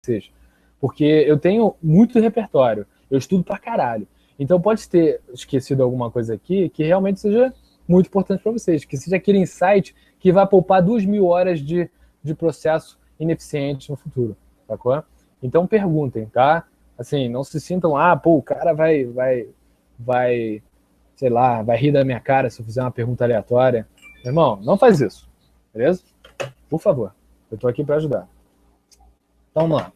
vocês. Porque eu tenho muito repertório, eu estudo pra caralho. Então pode ter esquecido alguma coisa aqui que realmente seja muito importante para vocês, que seja aquele insight que vai poupar 2.000 horas de processo ineficiente no futuro, sacou? Então perguntem, tá? Assim, não se sintam, o cara vai, sei lá, vai rir da minha cara se eu fizer uma pergunta aleatória. Irmão, não faz isso, beleza? Por favor, eu tô aqui para ajudar. Então vamos lá.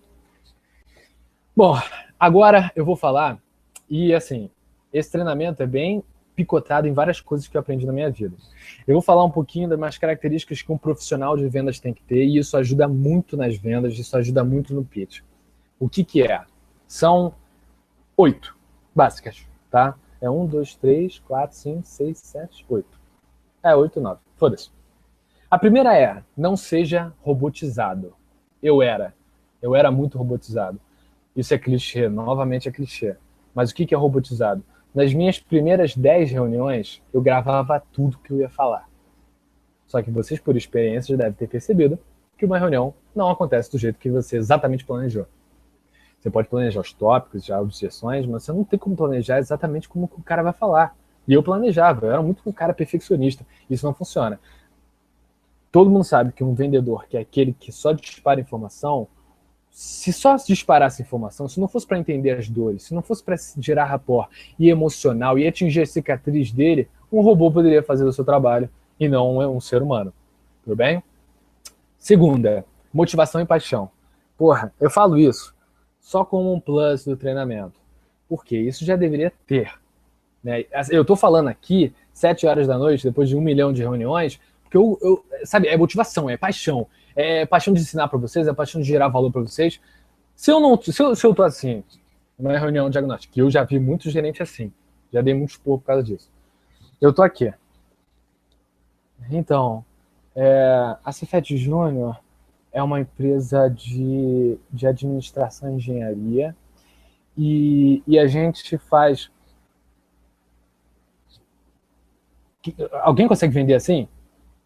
Bom, agora eu vou falar, e assim, esse treinamento é bem picotado em várias coisas que eu aprendi na minha vida. Eu vou falar um pouquinho das características que um profissional de vendas tem que ter, e isso ajuda muito nas vendas, isso ajuda muito no pitch. O que é? São 8 básicas, tá? É 1, 2, 3, 4, 5, 6, 7, 8. 8, 9. Foda-se. A primeira é, não seja robotizado. Eu era muito robotizado. Isso é clichê, novamente é clichê. Mas o que é robotizado? Nas minhas primeiras 10 reuniões, eu gravava tudo que eu ia falar. Só que vocês, por experiência, já devem ter percebido que uma reunião não acontece do jeito que você exatamente planejou. Você pode planejar os tópicos, já as objeções, mas você não tem como planejar exatamente como o cara vai falar. E eu planejava, eu era muito um cara perfeccionista. Isso não funciona. Todo mundo sabe que um vendedor, que é aquele que só dispara informação, se só disparasse informação, se não fosse para entender as dores, se não fosse para gerar rapport e emocional e atingir a cicatriz dele, um robô poderia fazer o seu trabalho e não um ser humano. Tudo bem? Segunda, motivação e paixão. Porra, eu falo isso só como um plus do treinamento. Porque isso já deveria ter. Né? Eu tô falando aqui 7 horas da noite, depois de 1 milhão de reuniões, porque sabe, é motivação, é paixão. É paixão de ensinar para vocês, é paixão de gerar valor para vocês. Se eu tô assim, numa reunião diagnóstica, que eu já vi muitos gerentes assim, já dei muito expor por causa disso. Eu tô aqui. Então, a Cefet Júnior é uma empresa de administração e engenharia e a gente faz... Alguém consegue vender assim?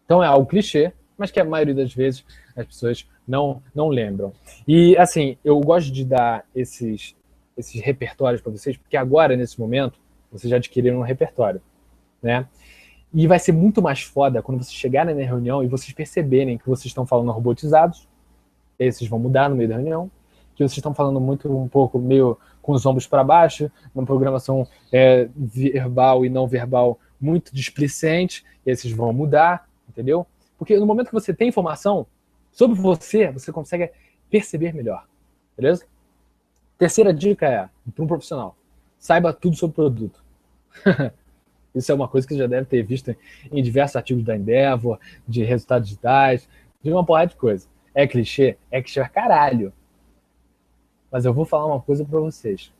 Então é algo clichê, mas que a maioria das vezes as pessoas não lembram. E assim, eu gosto de dar esses repertórios para vocês, porque agora, nesse momento, vocês já adquiriram um repertório, né? E vai ser muito mais foda quando vocês chegarem na reunião e vocês perceberem que vocês estão falando robotizados, e aí vocês vão mudar no meio da reunião, que vocês estão falando um pouco meio com os ombros para baixo, uma programação verbal e não verbal muito displicente, e aí vocês vão mudar, entendeu? Porque no momento que você tem informação sobre você consegue perceber melhor, beleza? Terceira dica é, para um profissional, saiba tudo sobre o produto. Isso é uma coisa que você já deve ter visto em diversos artigos da Endeavor, de resultados digitais, de uma porrada de coisa. É clichê caralho. Mas eu vou falar uma coisa para vocês.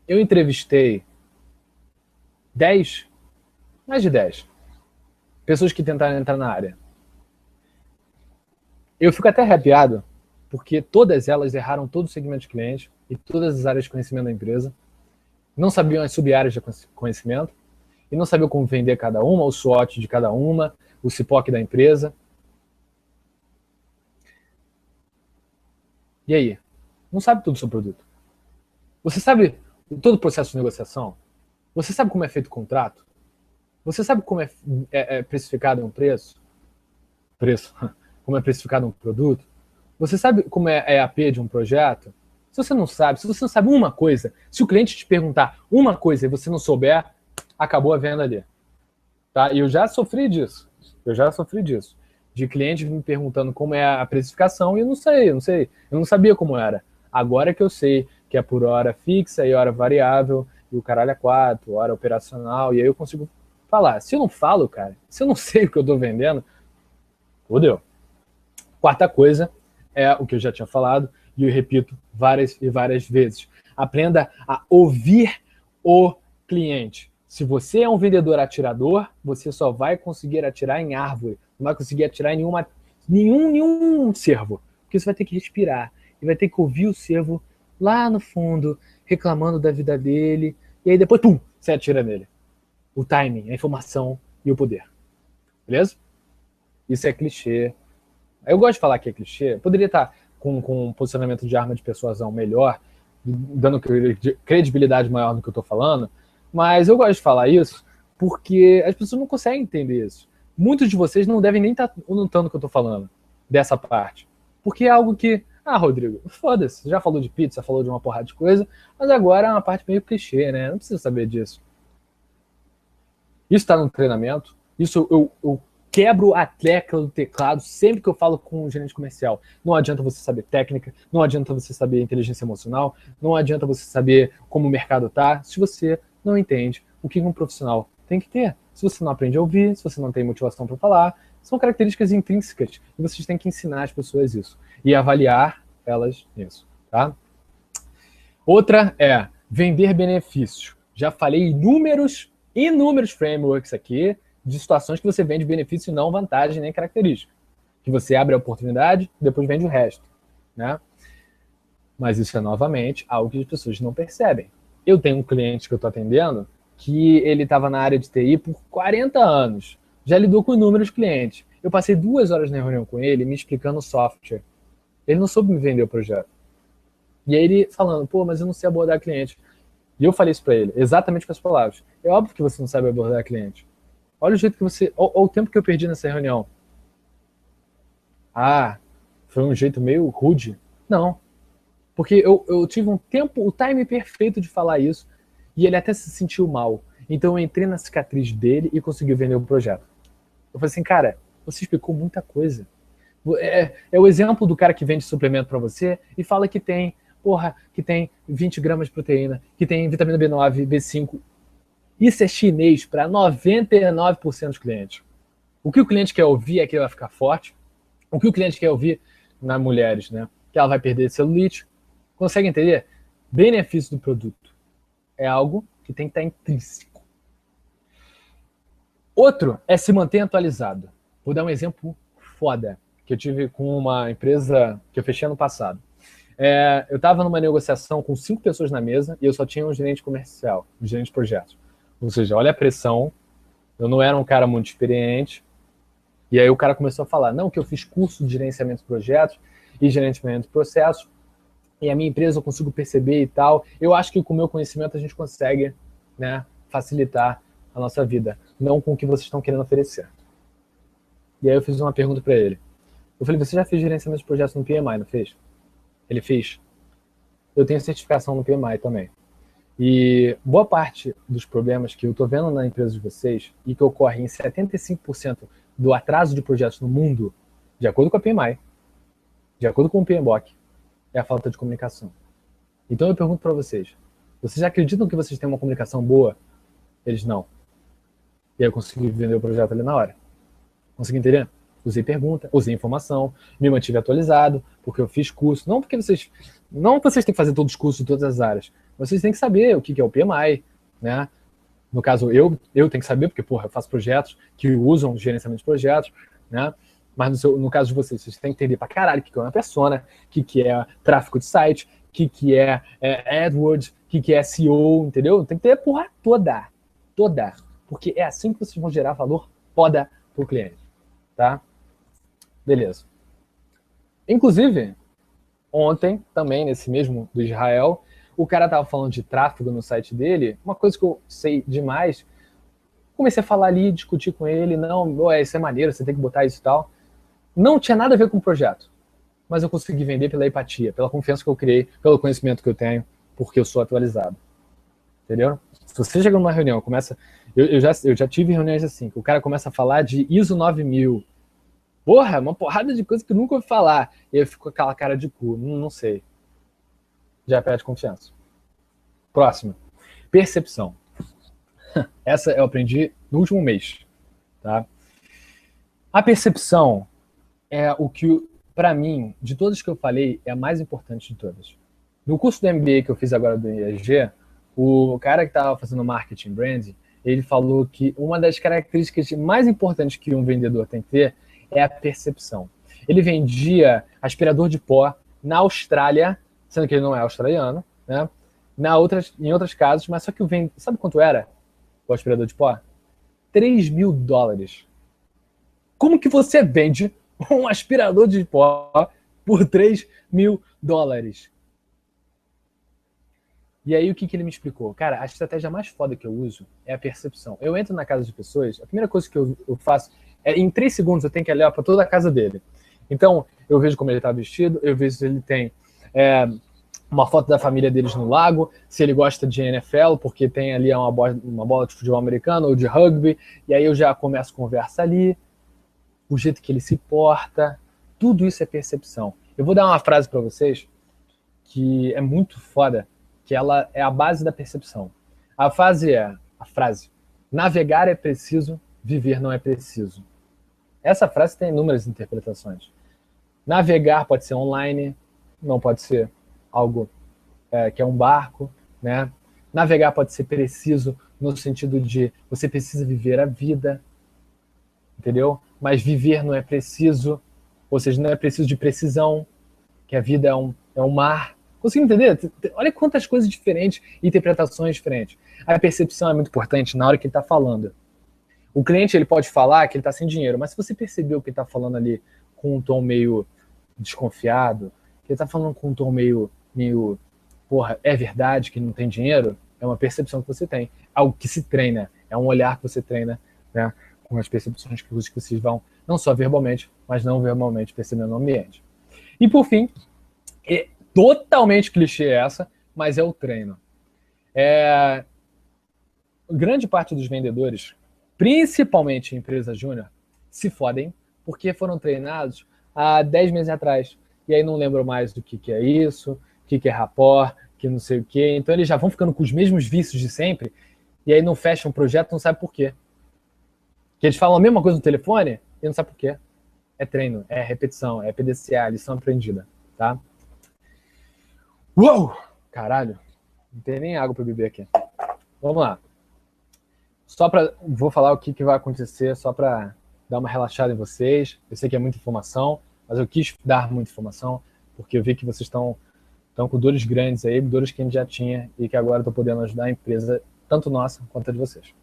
Eu entrevistei mais de 10 pessoas que tentaram entrar na área. Eu fico até arrepiado, porque todas elas erraram todo o segmento de cliente e todas as áreas de conhecimento da empresa, não sabiam as sub-áreas de conhecimento, e não sabiam como vender cada uma, o SWOT de cada uma, o CIPOC da empresa. E aí? Não sabe tudo sobre o produto. Você sabe todo o processo de negociação? Você sabe como é feito o contrato? Você sabe como é precificado um preço? Como é precificado um produto? Você sabe como é a EAP de um projeto? Se você não sabe uma coisa, se o cliente te perguntar uma coisa e você não souber, acabou a venda ali. Tá? E eu já sofri disso. De clientes me perguntando como é a precificação e eu não sei. Eu não sabia como era. Agora que eu sei que é por hora fixa e hora variável, e o caralho é 4, hora operacional, e aí eu consigo falar. Se eu não falo, cara, se eu não sei o que eu tô vendendo, fodeu. Quarta coisa é o que eu já tinha falado, e eu repito várias e várias vezes. Aprenda a ouvir o cliente. Se você é um vendedor atirador, você só vai conseguir atirar em árvore, não vai conseguir atirar em nenhum cervo, porque você vai ter que respirar e vai ter que ouvir o cervo lá no fundo, reclamando da vida dele, e aí depois, pum, você atira nele. O timing, a informação e o poder. Beleza? Isso é clichê. Eu gosto de falar que é clichê. Poderia estar com um posicionamento de arma de persuasão melhor, dando credibilidade maior no que eu estou falando, mas eu gosto de falar isso porque as pessoas não conseguem entender isso. Muitos de vocês não devem nem estar notando o que eu estou falando dessa parte, porque é algo que, Rodrigo, foda-se, já falou de pizza, falou de uma porrada de coisa, mas agora é uma parte meio clichê, né? Não precisa saber disso. Isso está no treinamento, isso eu quebro a tecla do teclado sempre que eu falo com o gerente comercial. Não adianta você saber técnica, não adianta você saber inteligência emocional, não adianta você saber como o mercado tá, se você não entende o que um profissional tem que ter. Se você não aprende a ouvir, se você não tem motivação para falar, são características intrínsecas e vocês têm que ensinar as pessoas isso e avaliar elas nisso, tá? Outra é vender benefício. Já falei inúmeros frameworks aqui de situações que você vende benefício e não vantagem nem característica. Que você abre a oportunidade e depois vende o resto, né? Mas isso é, novamente, algo que as pessoas não percebem. Eu tenho um cliente que eu estou atendendo que ele estava na área de TI por 40 anos. Já lidou com inúmeros clientes. Eu passei 2 horas na reunião com ele me explicando o software. Ele não soube me vender o projeto. E aí ele falando, mas eu não sei abordar cliente. E eu falei isso para ele, exatamente com as palavras. É óbvio que você não sabe abordar cliente. Olha o jeito que você... Olha o tempo que eu perdi nessa reunião. Foi um jeito meio rude. Não. Porque eu tive um tempo, o time perfeito de falar isso, e ele até se sentiu mal. Então eu entrei na cicatriz dele e consegui vender o projeto. Eu falei assim, cara, você explicou muita coisa. É o exemplo do cara que vende suplemento para você e fala que tem, que tem 20 gramas de proteína, que tem vitamina B9, B5. Isso é chinês para 99% dos clientes. O que o cliente quer ouvir é que ele vai ficar forte. O que o cliente quer ouvir nas mulheres, né? Que ela vai perder celulite. Consegue entender? Benefício do produto é algo que tem que estar intrínseco. Outro é se manter atualizado. Vou dar um exemplo foda que eu tive com uma empresa que eu fechei ano passado. Eu estava numa negociação com 5 pessoas na mesa e eu só tinha um gerente comercial, um gerente de projetos. Ou seja, olha a pressão, eu não era um cara muito experiente, e aí o cara começou a falar, não, que eu fiz curso de gerenciamento de projetos e gerenciamento de processos, e a minha empresa eu consigo perceber e tal, eu acho que com o meu conhecimento a gente consegue, né, facilitar a nossa vida, não com o que vocês estão querendo oferecer. E aí eu fiz uma pergunta para ele. Eu falei, você já fez gerenciamento de projetos no PMI, não fez? Ele fez. Eu tenho certificação no PMI também. E boa parte dos problemas que eu estou vendo na empresa de vocês e que ocorrem em 75% do atraso de projetos no mundo, de acordo com a PMI, de acordo com o PMBOK, é a falta de comunicação. Então eu pergunto para vocês acreditam que vocês têm uma comunicação boa? Eles não. E aí eu consegui vender o projeto ali na hora. Consegui entender? Usei pergunta, usei informação, me mantive atualizado, porque eu fiz curso. Não porque vocês têm que fazer todos os cursos de todas as áreas. Vocês têm que saber o que é o PMI, né? No caso, eu tenho que saber, porque, eu faço projetos que usam gerenciamento de projetos, né? Mas no caso de vocês têm que entender pra caralho o que é uma persona, o que é tráfego de site, o que é AdWords, o que é SEO, entendeu? Tem que ter a porra toda. Porque é assim que vocês vão gerar valor foda pro cliente, tá? Beleza. Inclusive, ontem, também, nesse mesmo do Israel, o cara tava falando de tráfego no site dele, uma coisa que eu sei demais, comecei a falar ali, discutir com ele, não, isso é maneiro, você tem que botar isso e tal. Não tinha nada a ver com o projeto, mas eu consegui vender pela empatia, pela confiança que eu criei, pelo conhecimento que eu tenho, porque eu sou atualizado. Entendeu? Se você chega numa reunião, começa... Eu já tive reuniões assim, que o cara começa a falar de ISO 9000. Porra, uma porrada de coisa que eu nunca ouvi falar. E eu fico com aquela cara de cu, não sei. Já perde confiança. Próximo. Percepção. Essa eu aprendi no último mês. Tá? A percepção é o que, para mim, de todas que eu falei, é a mais importante de todas. No curso do MBA que eu fiz agora do IAG, o cara que estava fazendo marketing branding, ele falou que uma das características mais importantes que um vendedor tem que ter é a percepção. Ele vendia aspirador de pó na Austrália, sendo que ele não é australiano, né? Em outros casos, mas só que sabe quanto era o aspirador de pó? $3.000. Como que você vende um aspirador de pó por 3 mil dólares. E aí o que ele me explicou? Cara, a estratégia mais foda que eu uso é a percepção. Eu entro na casa de pessoas, a primeira coisa que eu faço é, em 3 segundos eu tenho que olhar para toda a casa dele. Então, eu vejo como ele está vestido, eu vejo se ele tem uma foto da família deles no lago, se ele gosta de NFL, porque tem ali uma bola de futebol americano ou de rugby, e aí eu já começo a conversa ali, o jeito que ele se porta, tudo isso é percepção. Eu vou dar uma frase para vocês que é muito foda, que ela é a base da percepção. A frase, navegar é preciso, viver não é preciso. Essa frase tem inúmeras interpretações. Navegar pode ser online, não pode ser algo que é um barco, né? Navegar pode ser preciso no sentido de você precisa viver a vida, entendeu? Mas viver não é preciso, ou seja, não é preciso de precisão, que a vida é um mar. Conseguiu entender? Olha quantas coisas diferentes, interpretações diferentes. A percepção é muito importante na hora que ele está falando. O cliente ele pode falar que ele está sem dinheiro, mas se você percebeu que ele está falando ali com um tom meio desconfiado, que ele está falando com um tom meio, porra, é verdade que não tem dinheiro, é uma percepção que você tem. Algo que se treina, é um olhar que você treina, né, com as percepções que vocês vão, não só verbalmente, mas não verbalmente percebendo no ambiente. E por fim, totalmente clichê essa, mas é o treino. Grande parte dos vendedores, principalmente em empresa júnior, se fodem porque foram treinados há 10 meses atrás. E aí não lembram mais do que é isso, o que é rapport, que não sei o quê. Então eles já vão ficando com os mesmos vícios de sempre e aí não fecham o projeto, não sabe por quê. Que eles falam a mesma coisa no telefone e não sabe por quê. É treino, é repetição, é PDCA, lição aprendida, tá? Uou! Caralho, não tem nem água para beber aqui. Vamos lá. Vou falar o que vai acontecer só para dar uma relaxada em vocês. Eu sei que é muita informação, mas eu quis dar muita informação porque eu vi que vocês estão com dores grandes aí, dores que a gente já tinha e que agora estou podendo ajudar a empresa, tanto nossa quanto a de vocês.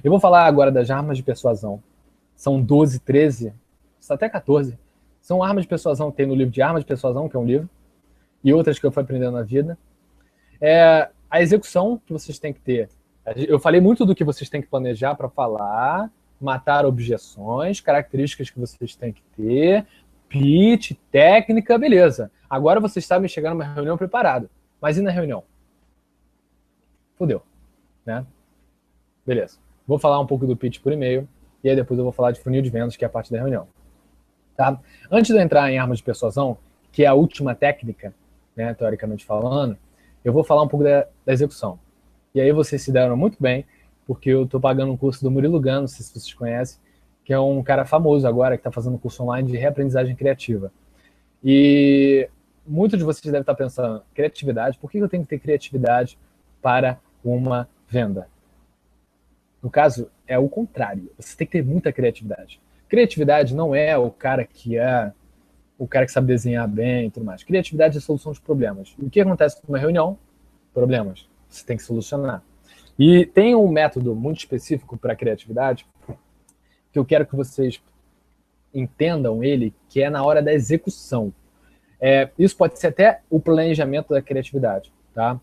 Eu vou falar agora das armas de persuasão. São 12, 13, até 14. São armas de persuasão que tem no livro de Armas de Persuasão, que é um livro, e outras que eu fui aprendendo na vida. A execução que vocês têm que ter. Eu falei muito do que vocês têm que planejar para falar, matar objeções, características que vocês têm que ter, pitch, técnica, beleza. Agora vocês sabem chegar numa reunião preparado. Mas e na reunião? Fudeu, né? Beleza. Vou falar um pouco do pitch por e-mail e aí depois eu vou falar de funil de vendas, que é a parte da reunião. Tá? Antes de eu entrar em armas de persuasão, que é a última técnica, né, teoricamente falando, eu vou falar um pouco da execução. E aí vocês se deram muito bem, porque eu estou pagando um curso do Murilo Gano, não sei se vocês conhecem, que é um cara famoso agora, que está fazendo um curso online de reaprendizagem criativa. E muitos de vocês devem estar pensando, criatividade, por que eu tenho que ter criatividade para uma venda? No caso, é o contrário. Você tem que ter muita criatividade. Criatividade não é o cara que sabe desenhar bem e tudo mais. Criatividade é a solução de problemas. E o que acontece numa reunião? Problemas. Você tem que solucionar. E tem um método muito específico para a criatividade que eu quero que vocês entendam ele, que é na hora da execução. Isso pode ser até o planejamento da criatividade. Tá?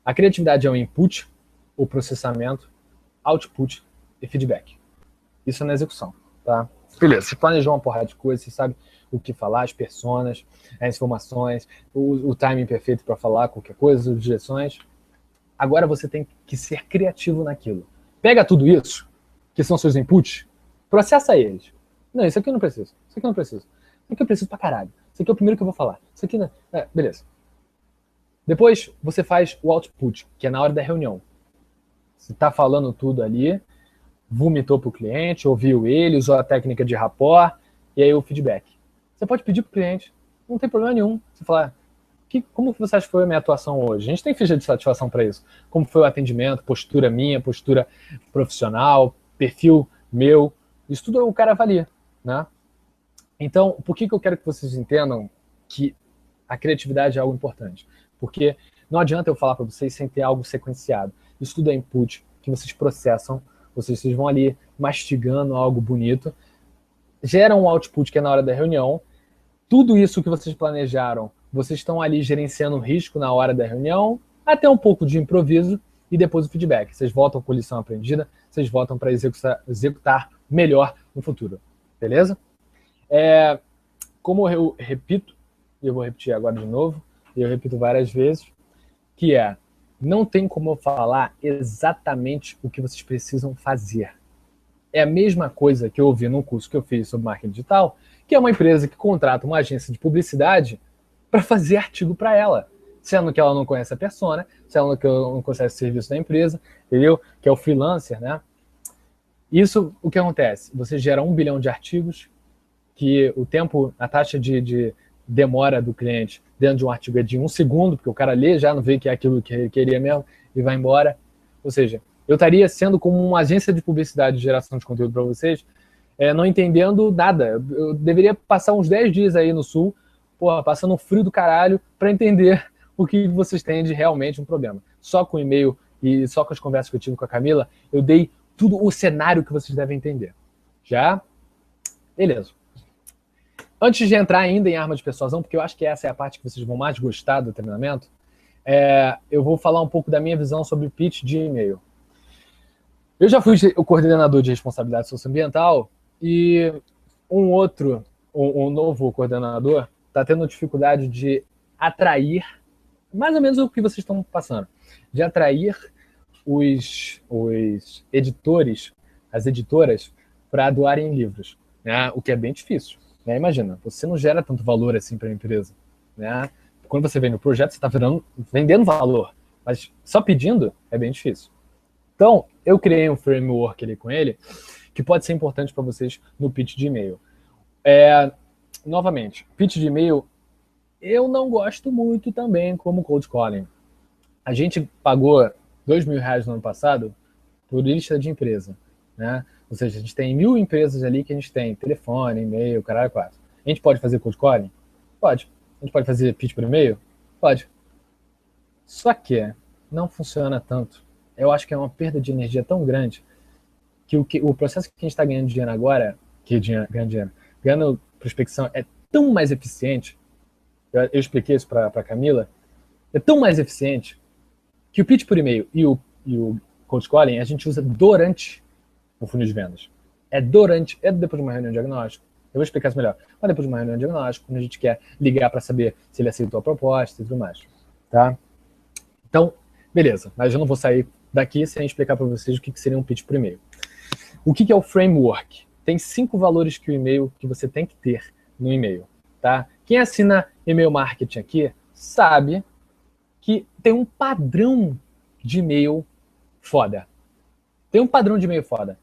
A criatividade é o input, o processamento, output e feedback. Isso é na execução. Tá? Beleza, você planejou uma porrada de coisas, você sabe o que falar, as personas, as informações, o timing perfeito para falar qualquer coisa, as direções. Agora você tem que ser criativo naquilo. Pega tudo isso, que são seus inputs, processa eles. Não, isso aqui eu não preciso. Isso aqui eu não preciso. Isso aqui eu preciso pra caralho. Isso aqui é o primeiro que eu vou falar. Isso aqui não... beleza. Depois você faz o output, que é na hora da reunião. Você tá falando tudo ali, vomitou pro cliente, ouviu ele, usou a técnica de rapport, e aí o feedback. Você pode pedir pro cliente, não tem problema nenhum. Você falar, como você acha que foi a minha atuação hoje? A gente tem ficha de satisfação para isso. Como foi o atendimento, postura minha, postura profissional, perfil meu, isso tudo o cara avalia, né? Então, por que eu quero que vocês entendam que a criatividade é algo importante? Porque não adianta eu falar para vocês sem ter algo sequenciado. Isso tudo é input que vocês processam, vocês vão ali mastigando algo bonito, geram um output que é na hora da reunião, tudo isso que vocês planejaram, vocês estão ali gerenciando o risco na hora da reunião, até um pouco de improviso e depois o feedback. Vocês voltam com lição aprendida, vocês voltam para executar melhor no futuro. Beleza? Como eu repito, e eu vou repetir agora de novo, e eu repito várias vezes, que não tem como eu falar exatamente o que vocês precisam fazer. É a mesma coisa que eu ouvi num curso que eu fiz sobre marketing digital, que é uma empresa que contrata uma agência de publicidade para fazer artigo para ela, sendo que ela não conhece a persona, sendo que ela não conhece o serviço da empresa, entendeu? Que é o freelancer, né? Isso, o que acontece? Você gera 1 bilhão de artigos, que o tempo, a taxa de demora do cliente dentro de um artigo é de 1 segundo, porque o cara lê, já não vê que é aquilo que ele queria mesmo e vai embora. Ou seja, eu estaria sendo como uma agência de publicidade de geração de conteúdo para vocês, não entendendo nada. Eu deveria passar uns 10 dias aí no sul, passando um frio do caralho, para entender o que vocês têm de realmente um problema. Só com o e-mail e só com as conversas que eu tive com a Camila, eu dei tudo o cenário que vocês devem entender. Já? Beleza. Antes de entrar ainda em arma de persuasão, porque eu acho que essa é a parte que vocês vão mais gostar do treinamento, eu vou falar um pouco da minha visão sobre o pitch de e-mail. Eu já fui o coordenador de responsabilidade socioambiental e um novo coordenador está tendo dificuldade de atrair, mais ou menos o que vocês estão passando, de atrair os editores, as editoras, para doarem livros, né? O que é bem difícil. Né? Imagina, você não gera tanto valor assim para a empresa. Né? Quando você vem no projeto, você está vendendo valor, mas só pedindo é bem difícil. Então, eu criei um framework ali com ele que pode ser importante para vocês no pitch de e-mail. Novamente, pitch de e-mail eu não gosto muito também como cold calling. A gente pagou R$2.000 no ano passado por lista de empresa, né? Ou seja, a gente tem 1.000 empresas ali que a gente tem telefone, e-mail, caralho, 4. A gente pode fazer cold calling? Pode. A gente pode fazer pitch por e-mail? Pode. Só que não funciona tanto. Eu acho que é uma perda de energia tão grande que o processo que a gente está ganhando dinheiro agora, ganhando prospecção, é tão mais eficiente. Eu expliquei isso para a Camila. É tão mais eficiente que o pitch por e-mail e o cold calling a gente usa durante o funil de vendas. Depois de uma reunião de diagnóstico. Eu vou explicar isso melhor. Mas depois de uma reunião de diagnóstico, quando a gente quer ligar para saber se ele aceitou a proposta e tudo mais. Tá? Então, beleza. Mas eu não vou sair daqui sem explicar para vocês o que seria um pitch por e-mail. O que é o framework? Tem 5 valores que o e-mail que você tem que ter no e-mail. Tá? Quem assina e-mail marketing aqui sabe que tem um padrão de e-mail foda. Tem um padrão de e-mail foda.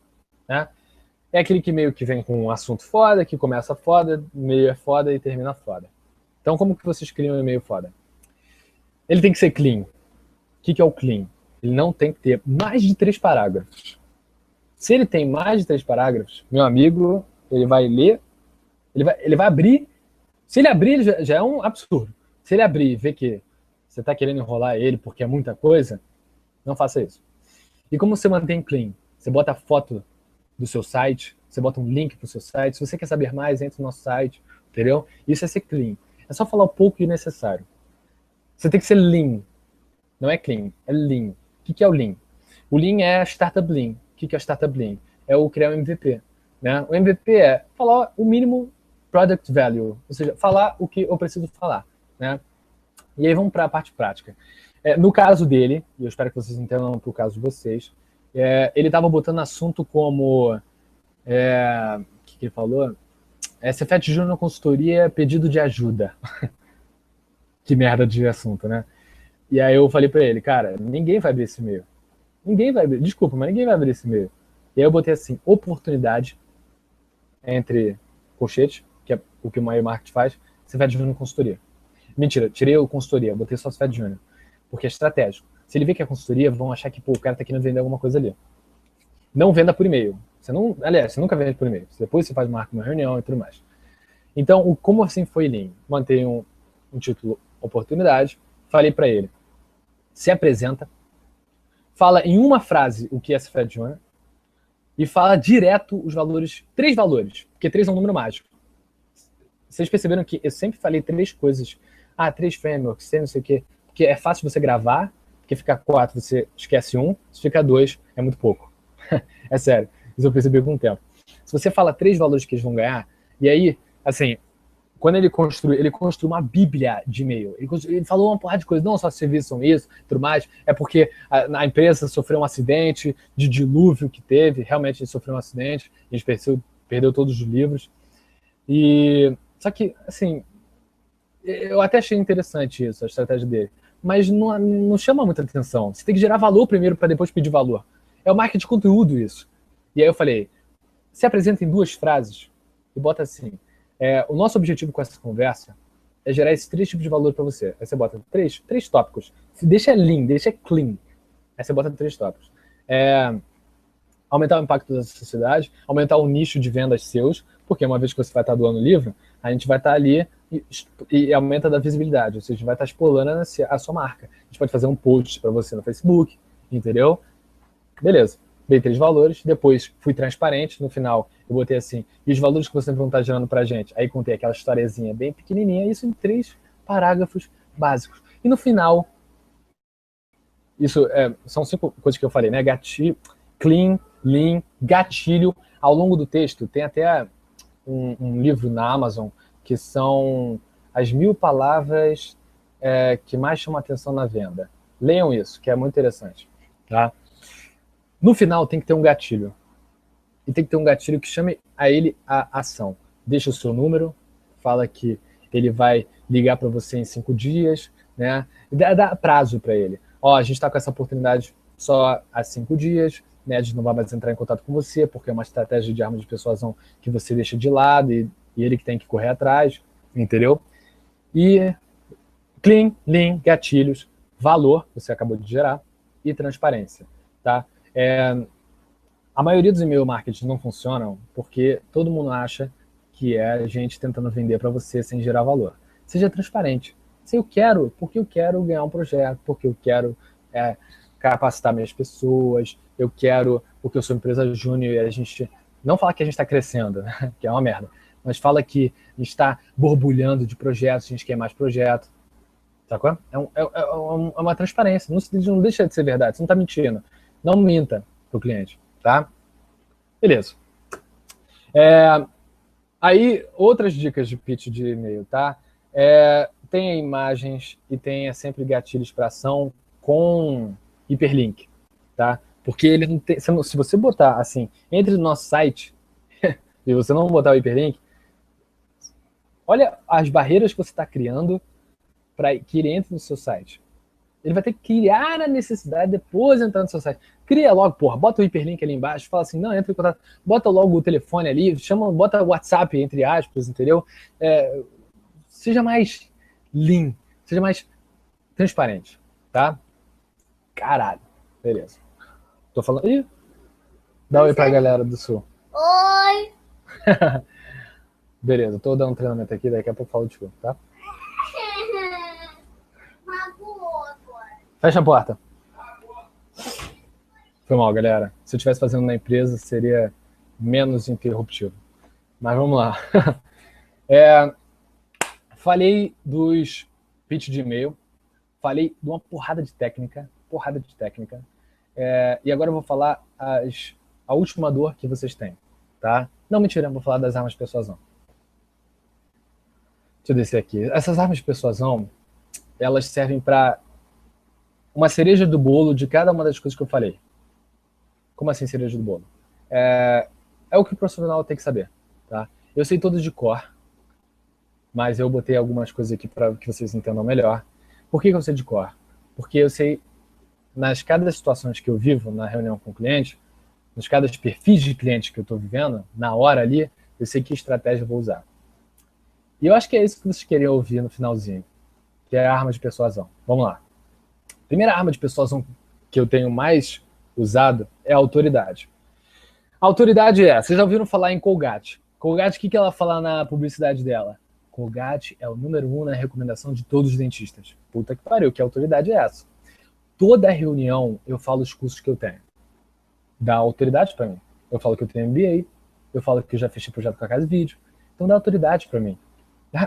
Né? É aquele e-mail que vem com um assunto foda, que começa foda, e-mail é foda e termina foda. Então, como que vocês criam um e-mail foda? Ele tem que ser clean. O que é o clean? Ele não tem que ter mais de 3 parágrafos. Se ele tem mais de 3 parágrafos, meu amigo, ele vai ler, ele vai abrir. Se ele abrir, ele já é um absurdo. Se ele abrir e ver que você está querendo enrolar ele porque é muita coisa, não faça isso. E como você mantém clean? Você bota a foto do seu site, você bota um link para o seu site. Se você quer saber mais, entre no nosso site, entendeu? Isso é ser clean. É só falar o pouco e necessário. Você tem que ser lean. Não é clean, é lean. O que é o lean? O lean é a startup lean. O que é a startup lean? É o criar um MVP. Né? O MVP é falar o mínimo product value, ou seja, falar o que eu preciso falar. Né? E aí vamos para a parte prática. No caso dele, e eu espero que vocês entendam para o caso de vocês, ele estava botando assunto como... O que ele falou? Cefet Júnior Consultoria, pedido de ajuda. Que merda de assunto, né? E aí eu falei para ele, cara, ninguém vai abrir esse e-mail. Ninguém vai abrir, desculpa, mas ninguém vai abrir esse e-mail. E aí eu botei assim, oportunidade entre colchete, que é o que o Maio Market faz, Cefet Júnior Consultoria. Mentira, tirei o consultoria, botei só Cefet Júnior. Porque é estratégico. Se ele vê que é consultoria, vão achar que o cara tá querendo vender alguma coisa ali. Não venda por e-mail. Aliás, você nunca vende por e-mail. Depois você marca uma reunião e tudo mais. Então, como assim foi lean? Mantém um título oportunidade, falei para ele, se apresenta, fala em uma frase o que é Cefet Júnior e fala direto os valores, 3 valores, porque 3 é um número mágico. Vocês perceberam que eu sempre falei 3 coisas. 3 frameworks, não sei o quê. Porque é fácil você gravar, porque ficar 4 você esquece 1, se ficar 2 é muito pouco. É sério, isso eu percebi com o tempo. Se você fala 3 valores que eles vão ganhar, e aí, assim, quando ele construiu uma bíblia de e-mail. Ele falou uma porrada de coisas, não só serviços são isso, tudo mais, é porque a empresa sofreu um acidente de dilúvio que teve, realmente ele sofreu um acidente, a gente perdeu todos os livros. Só que, assim, eu até achei interessante isso, a estratégia dele, mas não chama muita atenção. Você tem que gerar valor primeiro para depois pedir valor. É o marketing de conteúdo isso. E aí eu falei, se apresenta em 2 frases e bota assim, o nosso objetivo com essa conversa é gerar esses 3 tipos de valor para você. Aí você bota 3 tópicos. Deixa lean, deixa clean. Aí você bota 3 tópicos. Aumentar o impacto da sociedade, aumentar o nicho de vendas seus, porque uma vez que você vai estar doando o livro, a gente vai estar ali e aumenta da visibilidade, ou seja, a gente vai estar explorando a sua marca. A gente pode fazer um post para você no Facebook, entendeu? Beleza. Dei 3 valores, depois fui transparente, no final eu botei assim, e os valores que vocês vão estar gerando pra gente? Aí contei aquela historiezinha bem pequenininha, isso em 3 parágrafos básicos. E no final, isso são 5 coisas que eu falei, né? Gatilho, clean, lean, gatilho. Ao longo do texto, tem até um livro na Amazon que são as 1000 palavras que mais chamam atenção na venda. Leiam isso, que é muito interessante, tá? No final tem que ter um gatilho. E tem que ter um gatilho que chame a ele a ação. Deixa o seu número, fala que ele vai ligar para você em 5 dias, né? E dá prazo para ele. A gente está com essa oportunidade só há 5 dias, né? A gente não vai mais entrar em contato com você, porque é uma estratégia de arma de persuasão que você deixa de lado e ele que tem que correr atrás, entendeu? E clean, lean, gatilhos, valor, você acabou de gerar, e transparência, tá? A maioria dos e-mail marketing não funcionam porque todo mundo acha que é a gente tentando vender para você sem gerar valor. Seja transparente. Se eu quero, porque eu quero ganhar um projeto, porque eu quero capacitar minhas pessoas, eu quero, porque eu sou empresa júnior e a gente não fala que a gente está crescendo, que é uma merda, mas fala que a gente está borbulhando de projetos, a gente quer mais projetos. Sacou? É uma transparência. Não deixa de ser verdade. Você não está mentindo. Não minta para o cliente, tá? Beleza. Aí, outras dicas de pitch de e-mail, tá? Tenha imagens e tenha sempre gatilhos para ação com hiperlink, tá? Porque ele não tem, se você botar assim, entre no nosso site e você não botar o hiperlink, olha as barreiras que você está criando para que ele entre no seu site. Ele vai ter que criar a necessidade depois entrar no seu site. Cria logo, porra, bota o hiperlink ali embaixo, fala assim, não, entra em contato, bota logo o telefone ali, bota o WhatsApp, entre aspas, entendeu? Seja mais lean, seja mais transparente, tá? Caralho, beleza. Tô falando... Ih, dá um oi pra galera do Sul. Oi! Beleza, tô dando um treinamento aqui, daqui a pouco eu falo de tudo, tá? Fecha a porta. Foi mal, galera. Se eu estivesse fazendo na empresa, seria menos interruptivo. Mas vamos lá. Falei dos pitch de e-mail. Falei de uma porrada de técnica. E agora eu vou falar a última dor que vocês têm, tá? Não, mentira, eu vou falar das armas de persuasão. Deixa eu descer aqui. Essas armas de persuasão, elas servem para uma cereja do bolo de cada uma das coisas que eu falei. Como assim cereja do bolo? É o que o profissional tem que saber, tá? Eu sei todas de cor, mas eu botei algumas coisas aqui para que vocês entendam melhor. Por que eu sei de cor? Porque eu sei, nas cada situações que eu vivo na reunião com o cliente, nos cada perfis de cliente que eu estou vivendo, na hora ali, eu sei que estratégia eu vou usar. E eu acho que é isso que vocês queriam ouvir no finalzinho, que é a arma de persuasão. Vamos lá. Primeira arma de persuasão que eu tenho mais usado é a autoridade. A autoridade vocês já ouviram falar em Colgate. Colgate, o que ela fala na publicidade dela? Colgate é o número 1 na recomendação de todos os dentistas. Puta que pariu, que autoridade é essa? Toda reunião eu falo os cursos que eu tenho. Dá autoridade para mim. Eu falo que eu tenho MBA, eu falo que eu já fechei projeto com a Casa Vídeo. Então dá autoridade para mim.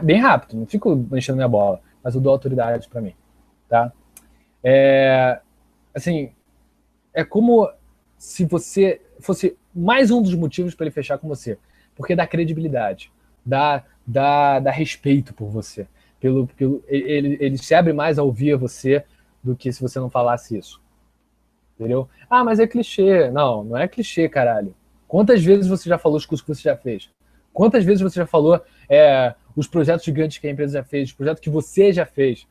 Bem rápido, não fico enchendo minha bola, mas eu dou autoridade para mim, tá? Assim, é como se você fosse mais um dos motivos para ele fechar com você, porque dá credibilidade, dá respeito por você, ele se abre mais a ouvir você do que se você não falasse isso, entendeu? Ah, mas é clichê. Não, não é clichê, caralho. Quantas vezes você já falou os cursos que você já fez? Quantas vezes você já falou os projetos gigantes que a empresa já fez, os projetos que você já fez?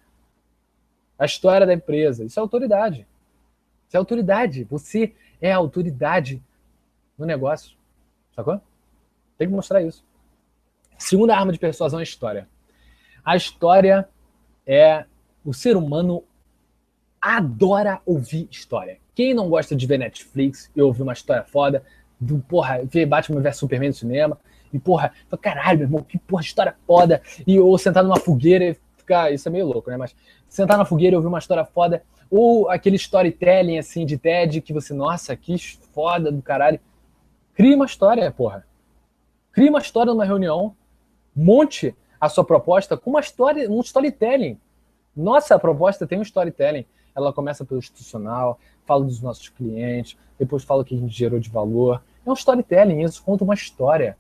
A história da empresa. Isso é autoridade. Isso é autoridade. Você é a autoridade no negócio. Sacou? Tem que mostrar isso. Segunda arma de persuasão é a história. A história é... O ser humano adora ouvir história. Quem não gosta de ver Netflix e ouvir uma história foda, porra, ver Batman vs Superman no cinema, e porra, caralho, meu irmão, que porra, história foda, ou sentar numa fogueira e ficar, isso é meio louco, né, mas sentar na fogueira e ouvir uma história foda, ou aquele storytelling, assim, de TED, que você, nossa, que foda do caralho. Cria uma história, porra. Cria uma história numa reunião, monte a sua proposta com uma história, um storytelling. Nossa proposta tem um storytelling. Ela começa pelo institucional, fala dos nossos clientes, depois fala o que a gente gerou de valor. É um storytelling, isso conta uma história.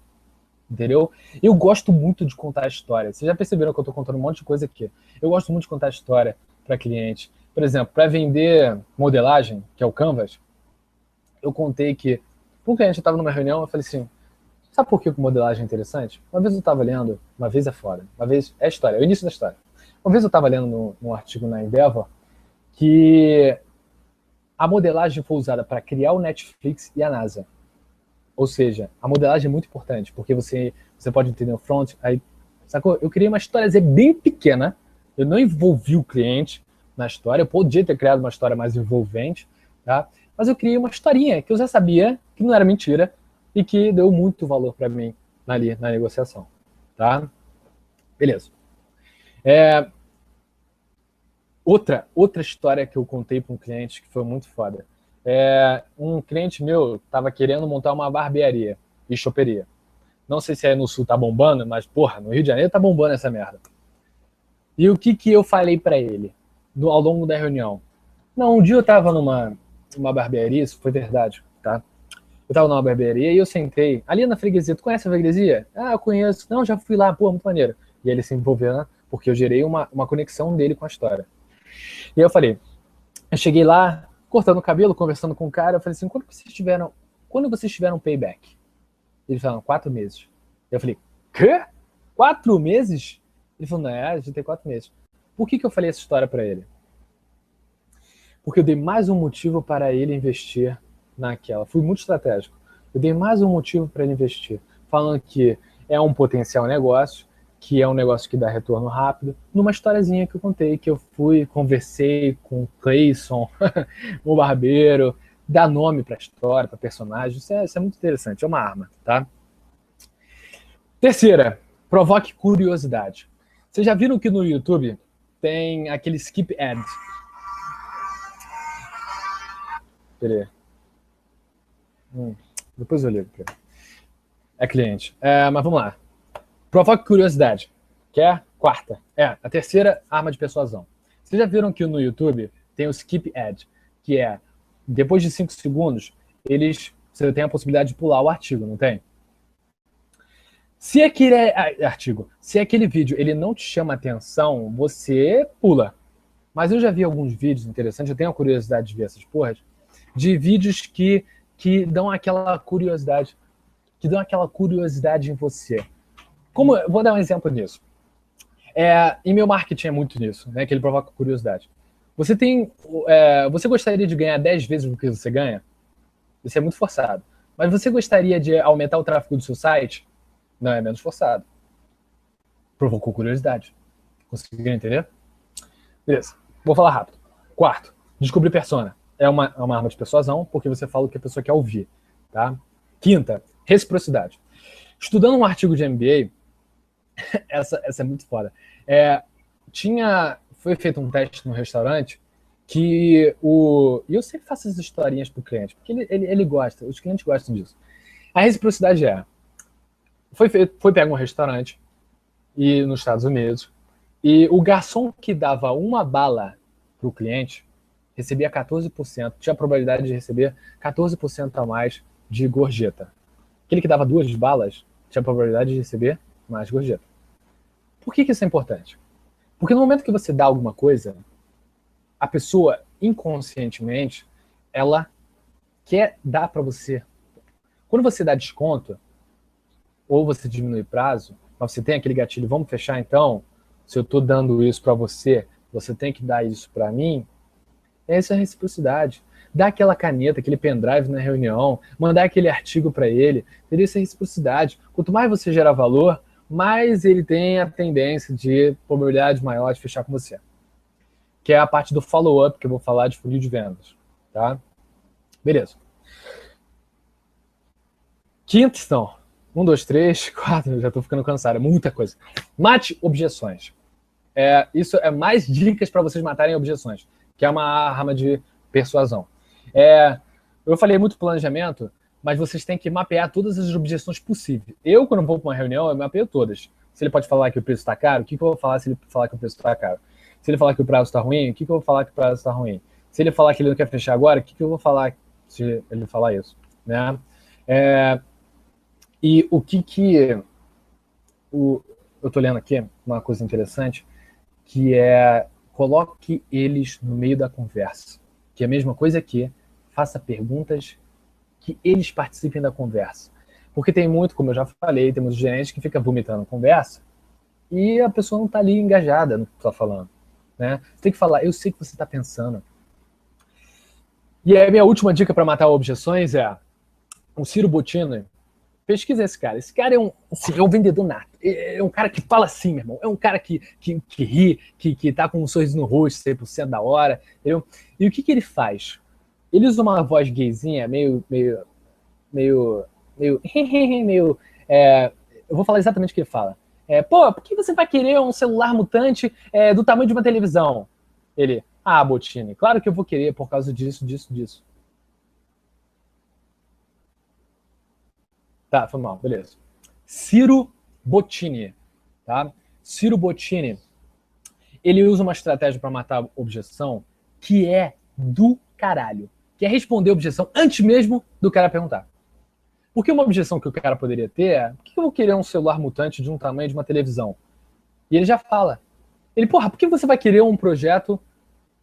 Entendeu? Eu gosto muito de contar história. Vocês já perceberam que eu estou contando um monte de coisa aqui. Eu gosto muito de contar história para cliente. Por exemplo, para vender modelagem, que é o Canvas, eu contei que um cliente estava numa reunião, eu falei assim, sabe por que modelagem é interessante? Uma vez eu estava lendo, uma vez é fora, uma vez é história, é o início da história. Uma vez eu estava lendo num artigo na Endeavor que a modelagem foi usada para criar o Netflix e a NASA. Ou seja, a modelagem é muito importante, porque você pode entender o front, aí, sacou? Eu criei uma história bem pequena, eu não envolvi o cliente na história, eu podia ter criado uma história mais envolvente, tá? Mas eu criei uma historinha que eu já sabia que não era mentira e que deu muito valor para mim ali na negociação, tá? Beleza. Outra história que eu contei para um cliente que foi muito foda. Um cliente meu estava querendo montar uma barbearia e choperia. Não sei se aí no sul tá bombando, mas, porra, no Rio de Janeiro tá bombando essa merda. E o que eu falei para ele ao longo da reunião? Não, um dia eu tava numa barbearia, isso foi verdade, tá? Eu tava numa barbearia e eu sentei ali na freguesia. Tu conhece a freguesia? Ah, eu conheço. Não, já fui lá, pô, muito maneiro. E ele se envolveu, né? Porque eu gerei uma conexão dele com a história. E aí eu falei, eu cheguei lá, cortando o cabelo, conversando com o cara, eu falei assim, quando vocês tiveram payback? Eles falaram, 4 meses. Eu falei, quê? 4 meses? Ele falou, não, a gente tem 4 meses. Por que eu falei essa história para ele? Porque eu dei mais um motivo para ele investir naquela. Fui muito estratégico. Eu dei mais um motivo para ele investir. Falando que é um potencial negócio, que é um negócio que dá retorno rápido, numa historiazinha que eu contei, que eu fui, conversei com o Clayson, o barbeiro, dá nome para a história, para personagem. Isso é muito interessante, é uma arma, tá? Terceira, provoque curiosidade. Vocês já viram que no YouTube tem aquele skip ad? Peraí. Depois eu ligo. É cliente. Mas vamos lá. Provoque curiosidade. Que é a quarta. A terceira arma de persuasão. Vocês já viram que no YouTube tem o skip ad, que é, depois de 5 segundos, você tem a possibilidade de pular o artigo, não tem? Se aquele vídeo ele não te chama atenção, você pula. Mas eu já vi alguns vídeos interessantes, eu tenho a curiosidade de ver essas porras, de vídeos que dão aquela curiosidade, em você. Vou dar um exemplo nisso. Em meu marketing é muito nisso, né, que ele provoca curiosidade. Você gostaria de ganhar 10 vezes o que você ganha? Isso é muito forçado. Mas você gostaria de aumentar o tráfego do seu site? Não, é menos forçado. Provocou curiosidade. Conseguiram entender? Beleza. Vou falar rápido. Quarto, descobrir persona. É uma arma de persuasão, porque você fala o que a pessoa quer ouvir. Tá? Quinta, reciprocidade. Estudando um artigo de MBA, essa é muito foda. Foi feito um teste no restaurante e eu sempre faço essas historinhas pro cliente, porque ele gosta, os clientes gostam disso. A reciprocidade foi pego um restaurante, e nos Estados Unidos, e o garçom que dava uma bala para o cliente recebia 14%, tinha a probabilidade de receber 14% a mais de gorjeta. Aquele que dava 2 balas tinha a probabilidade de receber mais gorjeta. Por que isso é importante? Porque no momento que você dá alguma coisa, a pessoa, inconscientemente, ela quer dar para você. Quando você dá desconto, ou você diminui prazo, mas você tem aquele gatilho, vamos fechar então? Se eu estou dando isso para você, você tem que dar isso para mim. Essa é a reciprocidade. Dar aquela caneta, aquele pendrive na reunião, mandar aquele artigo para ele, teria essa reciprocidade. Quanto mais você gerar valor, mais ele tem a tendência de probabilidade maior de fechar com você. Que é a parte do follow-up, que eu vou falar de funil de vendas. Tá? Beleza. Quinta questão. 1, 2, 3, 4, já estou ficando cansado, é muita coisa. Mate objeções. Isso é mais dicas para vocês matarem objeções, que é uma arma de persuasão. Eu falei muito planejamento, mas vocês têm que mapear todas as objeções possíveis. Eu, quando vou para uma reunião, eu mapeio todas. Se ele pode falar que o preço está caro, o que eu vou falar se ele falar que o preço está caro? Se ele falar que o prazo está ruim, o que eu vou falar que o prazo está ruim? Se ele falar que ele não quer fechar agora, o que eu vou falar se ele falar isso? Né? E o que eu estou lendo aqui, uma coisa interessante, que é coloque eles no meio da conversa. Que é a mesma coisa que faça perguntas que eles participem da conversa. Porque tem muito, como eu já falei, temos gerentes que ficam vomitando conversa e a pessoa não está ali engajada no que está falando. Né? Você tem que falar, eu sei o que você está pensando. E a minha última dica para matar objeções é o Ciro Bottini. Pesquisa esse cara. Esse cara é um vendedor nato. É um cara que fala assim, meu irmão. É um cara que ri, que tá com um sorriso no rosto 100% da hora. Entendeu? E o que ele faz? Ele usa uma voz gayzinha, meio eu vou falar exatamente o que ele fala. Pô, por que você vai querer um celular mutante do tamanho de uma televisão? Ele, Bottini, claro que eu vou querer por causa disso. Tá, foi mal, beleza. Ciro Bottini, tá? Ciro Bottini, ele usa uma estratégia para matar a objeção que é do caralho, que é responder a objeção antes mesmo do cara perguntar. Porque uma objeção que o cara poderia ter é: por que eu vou querer um celular mutante de um tamanho de uma televisão? E ele já fala. Ele, porra, por que você vai querer um projeto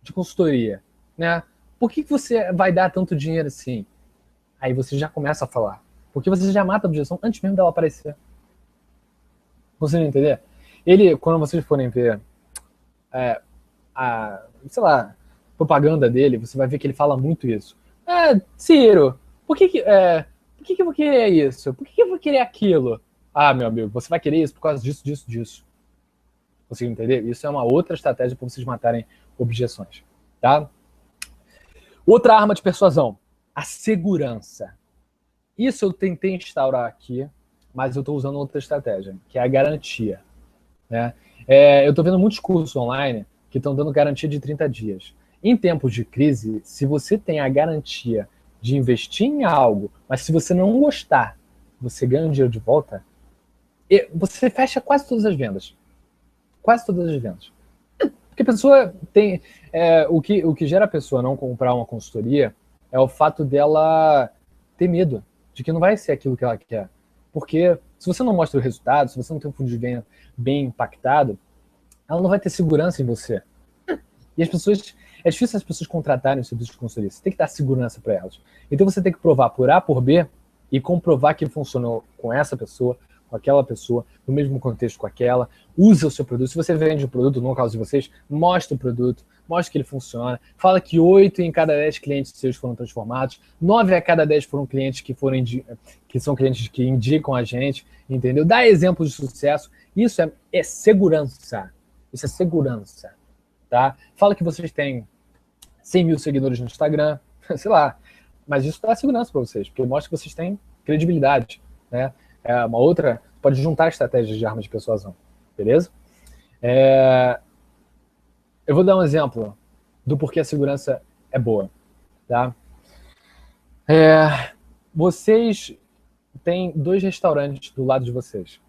de consultoria? Né? Por que você vai dar tanto dinheiro assim? Aí você já começa a falar. Porque você já mata a objeção antes mesmo dela aparecer. Você não entender? Ele, quando vocês forem ver sei lá, propaganda dele, você vai ver que ele fala muito isso. Ciro, por que eu vou querer isso? Por que eu vou querer aquilo? Meu amigo, você vai querer isso por causa disso. Conseguiu entender? Isso é uma outra estratégia para vocês matarem objeções. Tá? Outra arma de persuasão, a segurança. Isso eu tentei instaurar aqui, mas eu estou usando outra estratégia, que é a garantia. Né? Eu estou vendo muitos cursos online que estão dando garantia de 30 dias. Em tempos de crise, se você tem a garantia de investir em algo, mas se você não gostar, você ganha um dinheiro de volta, você fecha quase todas as vendas. Quase todas as vendas. Porque a pessoa tem... o que gera a pessoa não comprar uma consultoria é o fato dela ter medo de que não vai ser aquilo que ela quer. Porque se você não mostra o resultado, se você não tem um fundo de venda bem impactado, ela não vai ter segurança em você. E as pessoas... É difícil as pessoas contratarem o serviço de consultoria. Você tem que dar segurança para elas. Então você tem que provar por A, por B e comprovar que funcionou com essa pessoa, com aquela pessoa, no mesmo contexto com aquela. Usa o seu produto. Se você vende o produto, no caso de vocês, mostra o produto, mostra que ele funciona. Fala que 8 em cada 10 clientes seus foram transformados, 9 a cada 10 foram clientes que são clientes que indicam a gente, entendeu? Dá exemplos de sucesso. Isso é segurança. Isso é segurança. Tá? Fala que vocês têm 100 mil seguidores no Instagram, sei lá, mas isso dá segurança para vocês, porque mostra que vocês têm credibilidade, né? Uma outra, pode juntar estratégias de arma de persuasão, beleza? Eu vou dar um exemplo do porquê a segurança é boa, tá? Vocês têm 2 restaurantes do lado de vocês.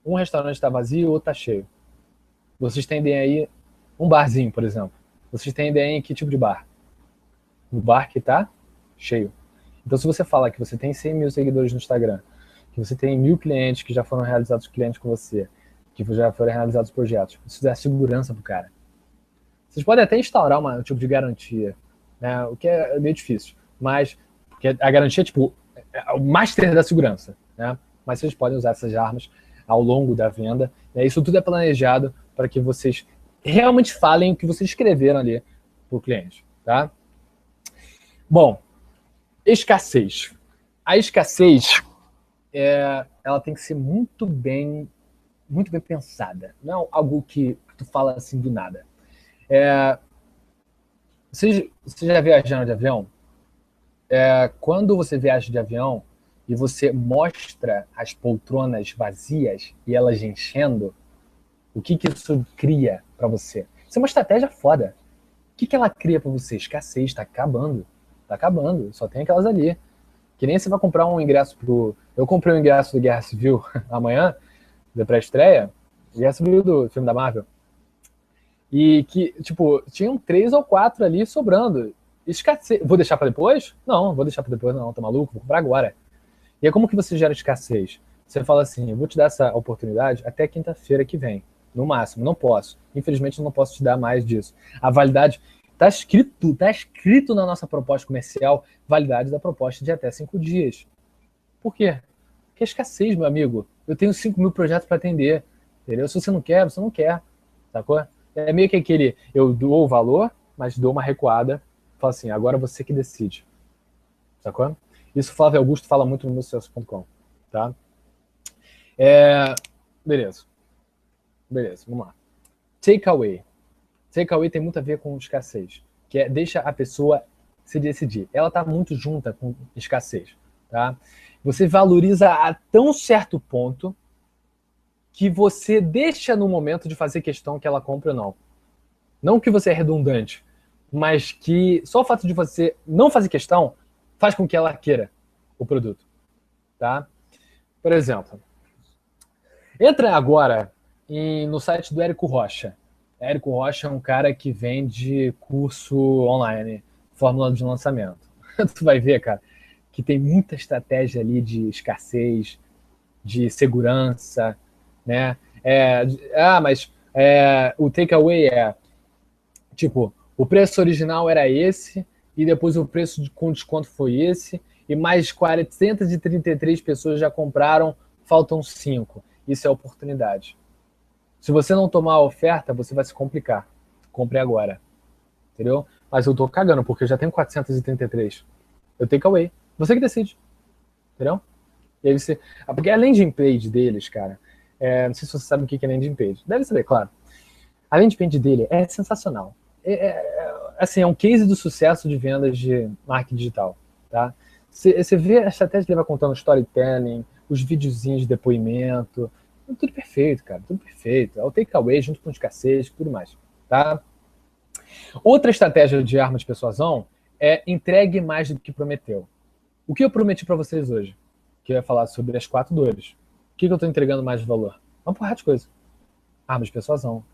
um restaurante está vazio, outro está cheio. Vocês tendem aí um barzinho, por exemplo. Vocês tendem aí em que tipo de bar? No bar que está cheio. Então, se você falar que você tem 100 mil seguidores no Instagram, que você tem 1.000 clientes que já foram realizados clientes com você, que já foram realizados projetos, isso dá segurança pro cara. Vocês podem até instaurar um tipo de garantia, né? O que é meio difícil, mas porque a garantia é tipo o master da segurança, né? Mas vocês podem usar essas armas ao longo da venda, né? Isso tudo é planejado para que vocês realmente falem o que vocês escreveram ali para o cliente, tá? Bom, escassez. A escassez, ela tem que ser muito bem pensada. Não é algo que tu fala assim do nada. Vocês já viajaram de avião? Quando você viaja de avião e você mostra as poltronas vazias e elas enchendo, o que isso cria para você? Isso é uma estratégia foda. O que ela cria para você? Escassez, tá acabando. Tá acabando, só tem aquelas ali. Que nem você vai comprar um ingresso pro... Eu comprei um ingresso do Guerra Civil amanhã, da pré-estreia, Guerra Civil do filme da Marvel. E que, tipo, tinham 3 ou 4 ali sobrando. Escassez. Vou deixar para depois? Não, vou deixar para depois não, tá maluco? Vou comprar agora. E é como que você gera escassez? Você fala assim, eu vou te dar essa oportunidade até quinta-feira que vem, no máximo, não posso. Infelizmente, eu não posso te dar mais disso. A validade, tá escrito na nossa proposta comercial, validade da proposta de até 5 dias. Por quê? Porque é escassez, meu amigo. Eu tenho 5 mil projetos para atender, entendeu? Se você não quer, você não quer, sacou? É meio que aquele, eu dou o valor, mas dou uma recuada, falo assim, agora você que decide, sacou? Isso o Flávio Augusto fala muito no meusucesso.com, tá? Beleza, vamos lá. Takeaway. Takeaway tem muito a ver com escassez, que é deixa a pessoa se decidir. Ela tá muito junta com escassez, tá? Você valoriza a tão certo ponto que você deixa no momento de fazer questão que ela compre ou não. Não que você é redundante, mas que só o fato de você não fazer questão faz com que ela queira o produto, tá? Por exemplo, entra agora no site do Érico Rocha. Érico Rocha é um cara que vende curso online, fórmula de lançamento. Tu vai ver, cara, que tem muita estratégia ali de escassez, de segurança, né? Mas o takeaway tipo, o preço original era esse, e depois o preço com desconto foi esse, e mais 433 pessoas já compraram, faltam 5. Isso é oportunidade. Se você não tomar a oferta, você vai se complicar. Compre agora. Entendeu? Mas eu tô cagando, porque eu já tenho 433. Eu take away. Você que decide. Entendeu? E aí você... Porque a landing page deles, cara, não sei se você sabe o que é landing page. Deve saber, claro. A landing page dele é sensacional. Assim, é um case do sucesso de vendas de marketing digital, tá? Você vê a estratégia que ele vai contando, storytelling, os videozinhos de depoimento, tudo perfeito, cara, tudo perfeito. É o takeaway junto com escassez, tudo mais, tá? Outra estratégia de arma de persuasão é entregue mais do que prometeu. O que eu prometi para vocês hoje? Que eu ia falar sobre as 4 dores. O que eu estou entregando mais de valor? Uma porrada de coisa. Arma de persuasão.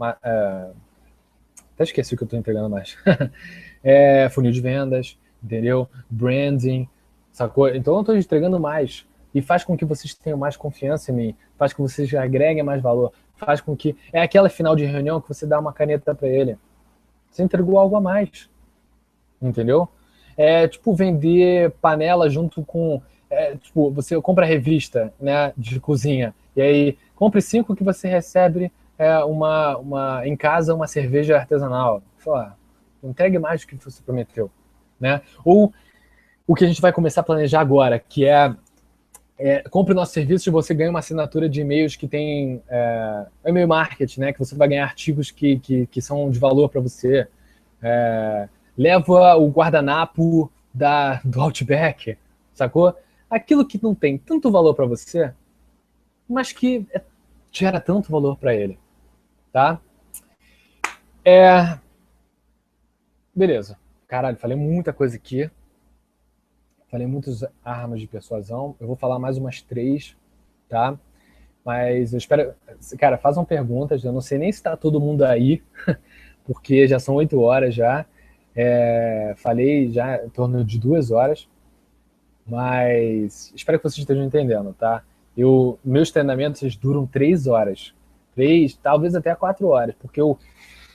Até esqueci o que eu estou entregando mais. Funil de vendas, entendeu? Branding, sacou? Então eu estou entregando mais. E faz com que vocês tenham mais confiança em mim. Faz com que vocês agreguem mais valor. Faz com que... É aquela final de reunião que você dá uma caneta para ele. Você entregou algo a mais. Entendeu? É tipo vender panela junto com... tipo, você compra revista, né, de cozinha. E aí, compre 5 que você recebe em casa uma cerveja artesanal. Fala, entregue mais do que você prometeu, né? Ou o que a gente vai começar a planejar agora, que compre nosso serviço e você ganha uma assinatura de e-mails que tem e-mail marketing, né? Que você vai ganhar artigos que são de valor para você. Leva o guardanapo do Outback, sacou? Aquilo que não tem tanto valor para você, mas que gera tanto valor para ele. Tá? Beleza. Caralho, falei muita coisa aqui. Falei muitas armas de persuasão. Eu vou falar mais umas 3, tá? Mas eu espero... Cara, façam perguntas. Eu não sei nem se está todo mundo aí, porque já são 8 horas já. Falei já em torno de 2 horas. Mas espero que vocês estejam entendendo, tá? Meus treinamentos duram 3 horas. 3, talvez até 4 horas, porque eu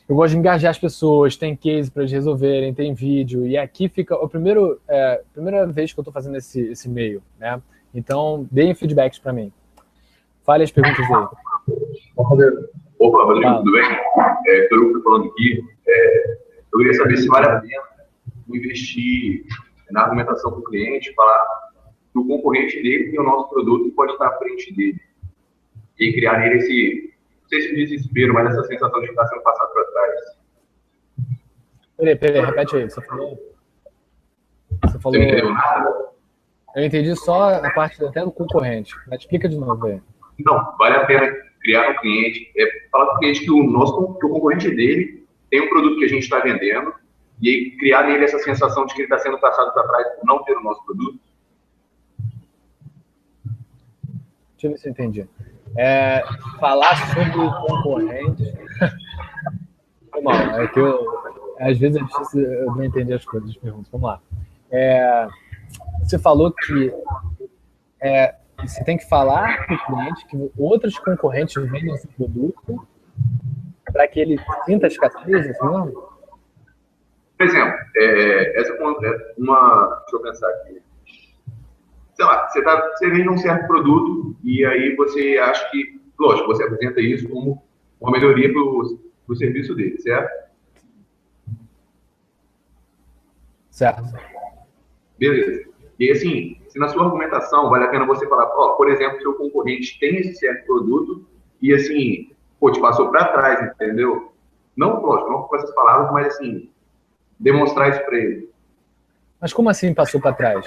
gosto de engajar as pessoas, tem case para eles resolverem, tem vídeo, e aqui fica a primeira vez que eu estou fazendo esse e-mail, né? Então, deem feedbacks para mim. Fale as perguntas aí. Opa, Rodrigo, tudo bem? Estou falando aqui. Eu queria saber se vale a pena investir na argumentação para o cliente, falar que o concorrente dele tem o nosso produto e pode estar à frente dele. E criar nele esse, não sei se desespero, mas essa sensação de estar sendo passado para trás. Peraí, repete aí. Você falou... Você não entendeu nada? Eu entendi só a parte até do concorrente. Mas explica de novo aí. Não, vale a pena criar no cliente, falar para o cliente que o concorrente dele tem um produto que a gente está vendendo e aí criar nele essa sensação de que ele está sendo passado para trás por não ter o nosso produto. Deixa eu ver se eu entendi. Falar sobre o concorrente... Foi mal, é que às vezes é difícil eu não entender as coisas, as perguntas. Vamos lá. Você falou que você tem que falar para o cliente que outros concorrentes vendem esse produto para que ele sinta a escassez, assim, não? Por exemplo, essa é uma... Deixa eu pensar aqui. Sei lá, você vende um certo produto e aí você acha que, lógico, você apresenta isso como uma melhoria para o serviço dele, certo? Certo. Beleza. E assim, se na sua argumentação vale a pena você falar, por exemplo, seu concorrente tem esse certo produto e assim, te passou para trás, entendeu? Não, lógico, não com essas palavras, mas assim, demonstrar isso para ele. Mas como assim passou para trás?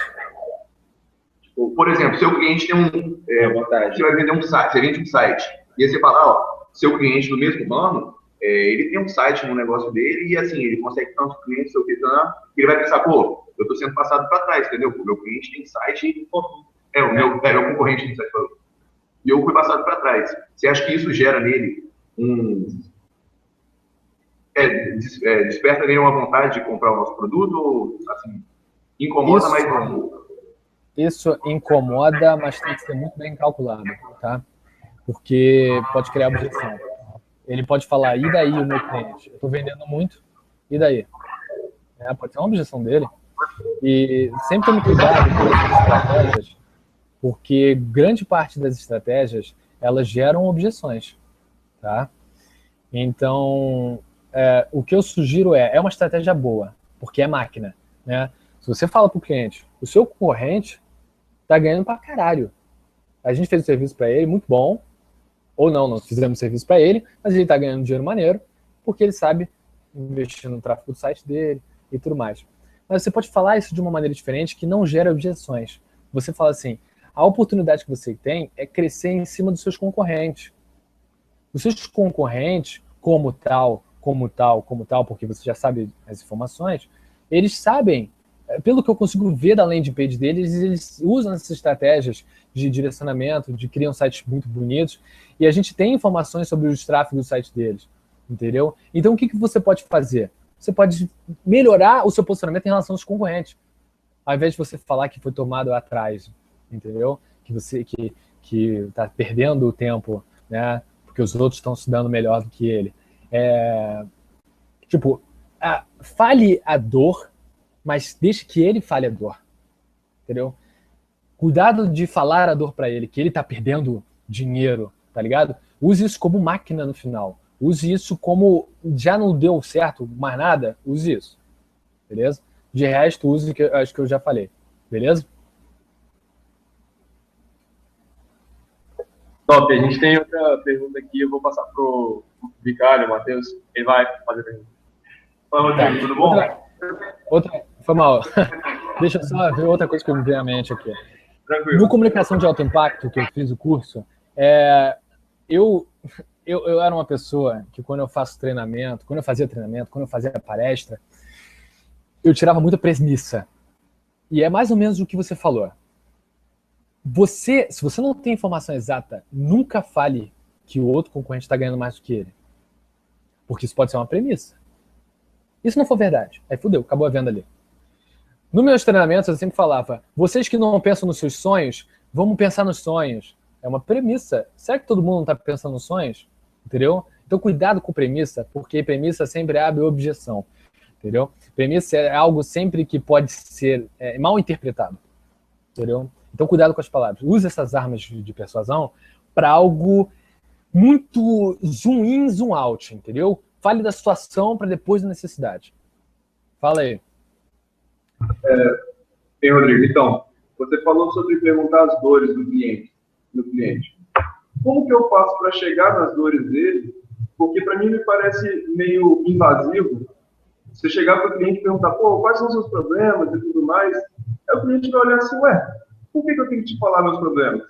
Por exemplo, seu cliente tem você vai vender um site, você vende um site, e aí você fala, seu cliente no mesmo ramo, ele tem um site no negócio dele, e assim, ele consegue tantos clientes, ele vai pensar, eu estou sendo passado para trás, entendeu? O meu cliente tem site, o meu concorrente tem site, e eu fui passado para trás. Você acha que isso gera nele desperta nele uma vontade de comprar o nosso produto, ou assim, incomoda, mas isso incomoda, mas tem que ser muito bem calculado, tá? Porque pode criar objeção. Ele pode falar, e daí o meu cliente? Eu estou vendendo muito, e daí? Pode ser uma objeção dele. E sempre tome cuidado com essas estratégias, porque grande parte das estratégias, elas geram objeções, tá? Então, o que eu sugiro é uma estratégia boa, porque é máquina, né? Se você fala para o cliente, o seu concorrente tá ganhando pra caralho. A gente fez o serviço para ele, muito bom. Ou não, nós fizemos serviço para ele, mas ele tá ganhando dinheiro maneiro, porque ele sabe investir no tráfego do site dele e tudo mais. Mas você pode falar isso de uma maneira diferente que não gera objeções. Você fala assim, a oportunidade que você tem é crescer em cima dos seus concorrentes. Os seus concorrentes, como tal, porque você já sabe as informações, eles sabem, pelo que eu consigo ver da landing page deles, eles usam essas estratégias de direcionamento, de criam sites muito bonitos, e a gente tem informações sobre os tráfegos do site deles, entendeu? Então, o que você pode fazer? Você pode melhorar o seu posicionamento em relação aos concorrentes, ao invés de você falar que foi tomado atrás, entendeu? Que você que está perdendo o tempo, né? Porque os outros estão se dando melhor do que ele. Fale a dor, mas deixe que ele fale a dor, entendeu? Cuidado de falar a dor para ele, que ele tá perdendo dinheiro, tá ligado? Use isso como máquina no final. Use isso como já não deu certo mais nada, use isso, beleza? De resto, use o que acho que eu já falei, beleza? Top, a gente tem outra pergunta aqui, eu vou passar pro Vicário, Matheus, ele vai fazer a pergunta. Fala, Rodrigo, tudo bom? Foi mal. Deixa eu só ver outra coisa que eu me veio à mente aqui. Tranquilo. No Comunicação de Alto Impacto, que eu fiz o curso, eu era uma pessoa que quando eu fazia treinamento, quando eu fazia palestra, eu tirava muita premissa. E é mais ou menos o que você falou. se você não tem informação exata, nunca fale que o outro concorrente está ganhando mais do que ele. Porque isso pode ser uma premissa. E se não for verdade? Aí fudeu, acabou a venda ali. Nos meus treinamentos, eu sempre falava, vocês que não pensam nos seus sonhos, vamos pensar nos sonhos. É uma premissa. Será que todo mundo não está pensando nos sonhos? Entendeu? Então, cuidado com premissa, porque premissa sempre abre objeção. Entendeu? Premissa é algo sempre que pode ser mal interpretado. Entendeu? Então, cuidado com as palavras. Use essas armas de persuasão para algo muito zoom in, zoom out, entendeu? Fale da situação para depois da necessidade. Fala aí. Bem, Rodrigo, então, você falou sobre perguntar as dores do cliente. Como que eu faço para chegar nas dores dele? Porque para mim me parece meio invasivo você chegar para o cliente e perguntar, pô, quais são os seus problemas e tudo mais. Aí o cliente vai olhar assim, ué, por que eu tenho que te falar meus problemas?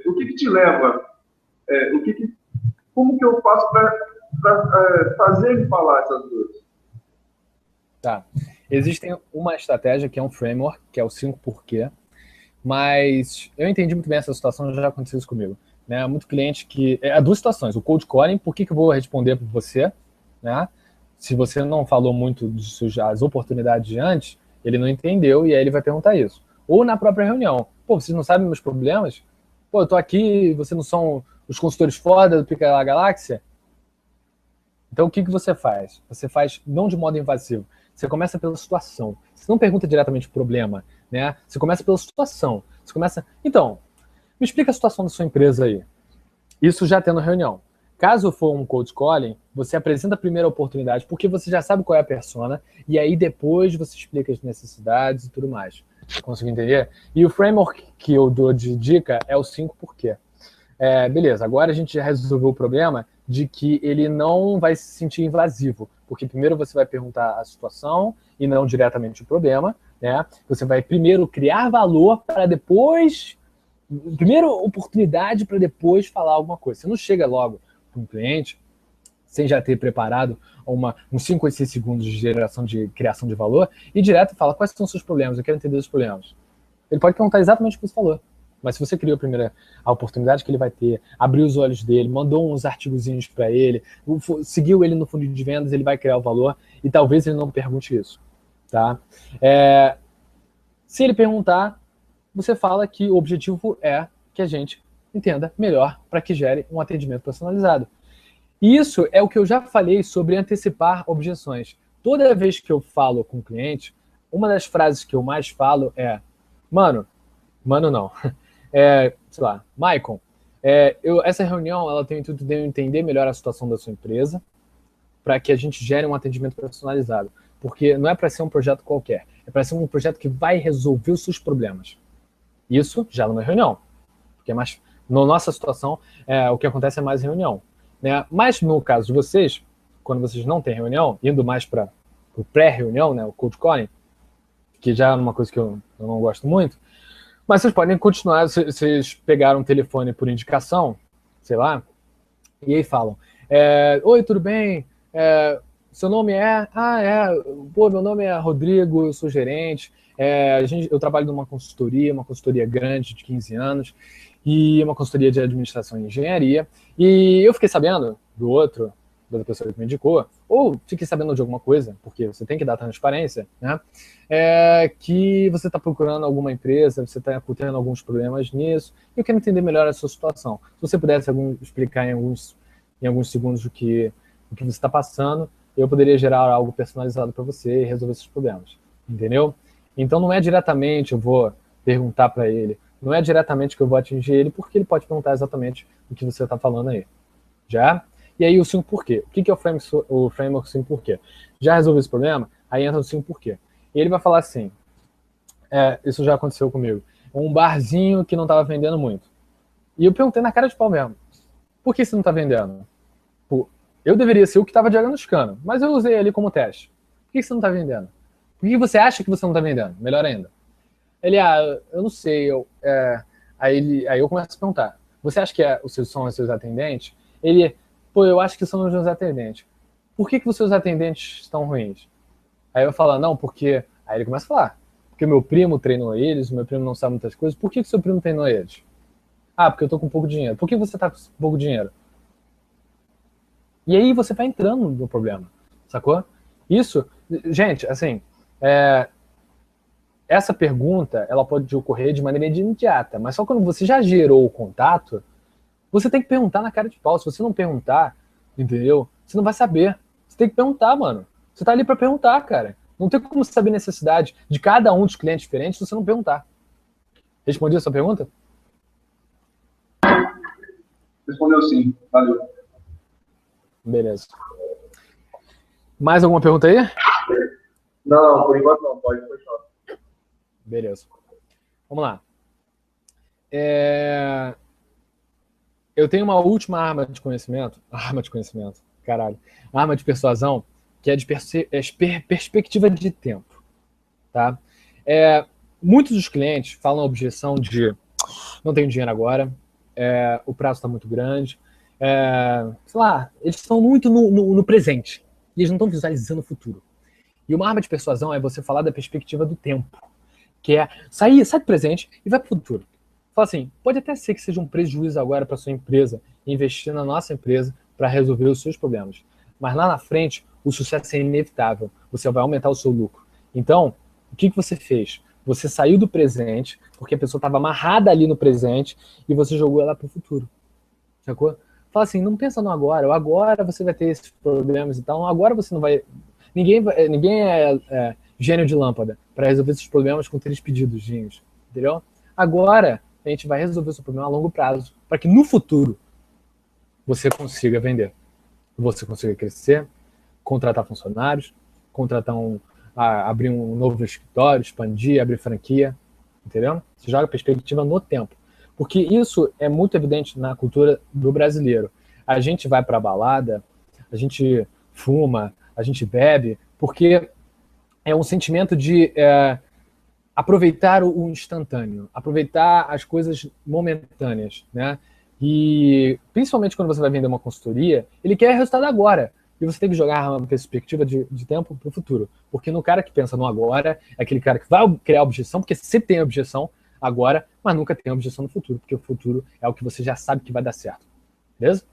O que te leva? Como que eu faço para fazer ele falar essas dores? Tá. Existem uma estratégia que é um framework, que é o 5 porquê, mas eu entendi muito bem essa situação, já aconteceu isso comigo. Né? Muito cliente que... Há duas situações. O cold calling, por que eu vou responder por você? Né? Se você não falou muito das oportunidades de antes, ele não entendeu e aí ele vai perguntar isso. Ou na própria reunião. Pô, vocês não sabem meus problemas? Pô, eu tô aqui, vocês não são os consultores foda do Pica da Galáxia? Então, o que você faz? Você faz não de modo invasivo. Você começa pela situação. Você não pergunta diretamente o problema, né? Você começa pela situação. Você começa... Então, me explica a situação da sua empresa aí. Isso já tendo reunião. Caso for um cold calling, você apresenta a primeira oportunidade, porque você já sabe qual é a persona, e aí depois você explica as necessidades e tudo mais. Conseguiu entender? E o framework que eu dou de dica é o 5 porquê. Beleza, agora a gente já resolveu o problema de que ele não vai se sentir invasivo, porque primeiro você vai perguntar a situação e não diretamente o problema, né? Você vai primeiro criar valor para depois... Primeiro oportunidade para depois falar alguma coisa. Você não chega logo para um cliente sem já ter preparado uns 5 ou 6 segundos de criação de valor e direto fala quais são os seus problemas, eu quero entender os problemas. Ele pode perguntar exatamente o que você falou. Mas se você criou a oportunidade que ele vai ter, abriu os olhos dele, mandou uns artigozinhos para ele, seguiu ele no funil de vendas, ele vai criar o valor e talvez ele não pergunte isso. Tá? Se ele perguntar, você fala que o objetivo é que a gente entenda melhor para que gere um atendimento personalizado. E isso é o que eu já falei sobre antecipar objeções. Toda vez que eu falo com o cliente, uma das frases que eu mais falo é mano não, sei lá, Maicon, essa reunião ela tem o intuito de eu entender melhor a situação da sua empresa para que a gente gere um atendimento personalizado. Porque não é para ser um projeto qualquer, é para ser um projeto que vai resolver os seus problemas. Isso já numa reunião, porque é mais, na nossa situação, o que acontece é mais reunião. Né? Mas no caso de vocês, quando vocês não têm reunião, indo mais para o pré-reunião, né, o cold calling, que já é uma coisa que eu não gosto muito, mas vocês podem continuar, vocês pegaram um telefone por indicação, sei lá, e aí falam, oi, tudo bem? Seu nome é? Pô, meu nome é Rodrigo, eu sou gerente, eu trabalho numa consultoria grande de 15 anos, e uma consultoria de administração e engenharia, e eu fiquei sabendo da outra pessoa que me indicou, ou fiquei sabendo de alguma coisa, porque você tem que dar transparência, né? Que você está procurando alguma empresa, você está tendo alguns problemas nisso, e eu quero entender melhor a sua situação. Se você pudesse explicar em alguns segundos o que você está passando, eu poderia gerar algo personalizado para você e resolver esses problemas, entendeu? Então não é diretamente eu vou perguntar para ele, não é diretamente que eu vou atingir ele, porque ele pode perguntar exatamente o que você está falando aí. Já? E aí o 5 porquê. O que é o framework 5 porquê? Já resolveu esse problema? Aí entra o 5 porquê. E ele vai falar assim, isso já aconteceu comigo, um barzinho que não estava vendendo muito. E eu perguntei na cara de pau mesmo, por que você não está vendendo? Pô, eu deveria ser o que estava diagnosticando, mas eu usei ali como teste. Por que você não está vendendo? Por que você acha que você não está vendendo? Melhor ainda. Ele, eu não sei. Aí eu começo a perguntar, você acha que são os seus atendentes? Ele, pô, eu acho que são os meus atendentes. Por que os seus atendentes estão ruins? Aí eu falo, não, porque... Aí ele começa a falar, porque porque meu primo treinou eles, meu primo não sabe muitas coisas. Por que o seu primo treinou eles? Ah, porque eu tô com pouco dinheiro. Por que você tá com pouco dinheiro? E aí você vai entrando no problema, sacou? Isso, gente, assim, essa pergunta, ela pode ocorrer de maneira imediata, mas só quando você já gerou o contato, você tem que perguntar na cara de pau. Se você não perguntar, entendeu? Você não vai saber. Você tem que perguntar, mano. Você tá ali pra perguntar, cara. Não tem como saber a necessidade de cada um dos clientes diferentes se você não perguntar. Respondi a sua pergunta? Respondeu sim. Valeu. Beleza. Mais alguma pergunta aí? Não, por enquanto não. Pode continuar. Beleza. Vamos lá. Eu tenho uma última arma de conhecimento. Arma de conhecimento. Caralho. Arma de persuasão, que é de perspectiva de tempo. Tá? Muitos dos clientes falam a objeção de não tenho dinheiro agora, o prazo está muito grande, sei lá, eles estão muito no presente e eles não estão visualizando o futuro. E uma arma de persuasão é você falar da perspectiva do tempo, que é sai do presente e vai para o futuro. Fala assim, pode até ser que seja um prejuízo agora para sua empresa investir na nossa empresa para resolver os seus problemas, mas lá na frente o sucesso é inevitável, você vai aumentar o seu lucro. Então, o que você fez? Você saiu do presente, porque a pessoa estava amarrada ali no presente, e você jogou ela para o futuro. Sacou? Fala assim, não pensa no agora, o agora você vai ter esses problemas e tal, agora você não vai... Ninguém é gênio de lâmpada para resolver esses problemas com 3 pedidos, entendeu? Agora, a gente vai resolver o seu problema a longo prazo, para que no futuro você consiga vender, você consiga crescer, contratar funcionários, abrir um novo escritório, expandir, abrir franquia, entendeu? Você joga a perspectiva no tempo. Porque isso é muito evidente na cultura do brasileiro. A gente vai para a balada, a gente fuma, a gente bebe, porque é um sentimento de aproveitar o instantâneo, aproveitar as coisas momentâneas, né? E principalmente quando você vai vender uma consultoria, ele quer resultado agora. E você tem que jogar uma perspectiva de tempo para o futuro. Porque no cara que pensa no agora, é aquele cara que vai criar objeção, porque sempre tem objeção agora, mas nunca tem objeção no futuro, porque o futuro é o que você já sabe que vai dar certo. Beleza?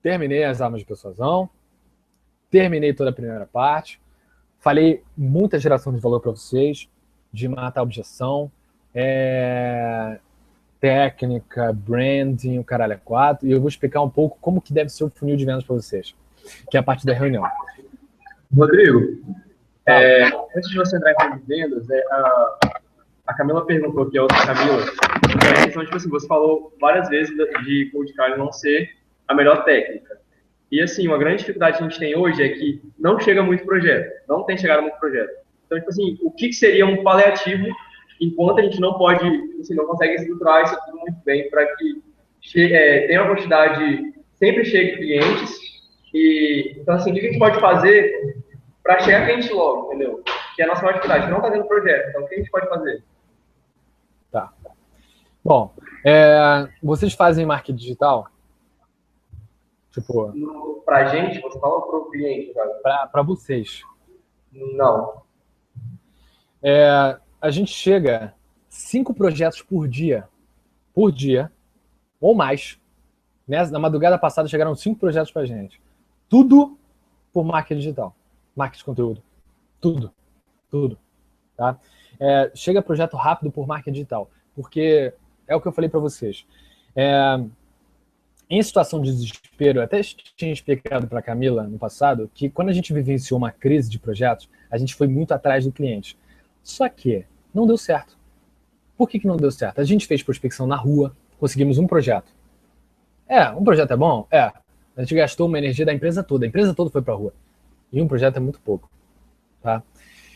Terminei as armas de persuasão. Terminei toda a primeira parte. Falei muita geração de valor para vocês, de matar a objeção, técnica, branding, o caralho é 4, e eu vou explicar um pouco como que deve ser o funil de vendas para vocês, que é a parte da reunião. Rodrigo, antes de você entrar em funil de vendas, a Camila perguntou, que é outra Camila, a questão, tipo assim, você falou várias vezes de cold calling não ser a melhor técnica. E assim, uma grande dificuldade que a gente tem hoje é que não chega muito projeto, não tem chegado muito projeto. Então, tipo assim, o que seria um paliativo enquanto a gente não pode, assim, não consegue estruturar isso tudo muito bem para que tenha uma quantidade, sempre chegue clientes. Então, assim, o que a gente pode fazer para chegar cliente logo, entendeu? Que é a nossa maior dificuldade, não fazendo projeto. Então, o que a gente pode fazer? Tá. Bom, vocês fazem marketing digital? Tipo... Pra gente, você fala para o cliente? Para vocês. Não. A gente chega 5 projetos por dia, ou mais. Na madrugada passada chegaram 5 projetos pra gente. Tudo por marketing digital, marketing de conteúdo. Tudo. Tá? Chega projeto rápido por marketing digital, porque é o que eu falei para vocês. Em situação de desespero, até tinha explicado para a Camila no passado, que quando a gente vivenciou uma crise de projetos, a gente foi muito atrás do cliente. Só que não deu certo. Por que não deu certo? A gente fez prospecção na rua, conseguimos um projeto. Um projeto é bom? A gente gastou uma energia da empresa toda. A empresa toda foi para a rua. E um projeto é muito pouco. Tá?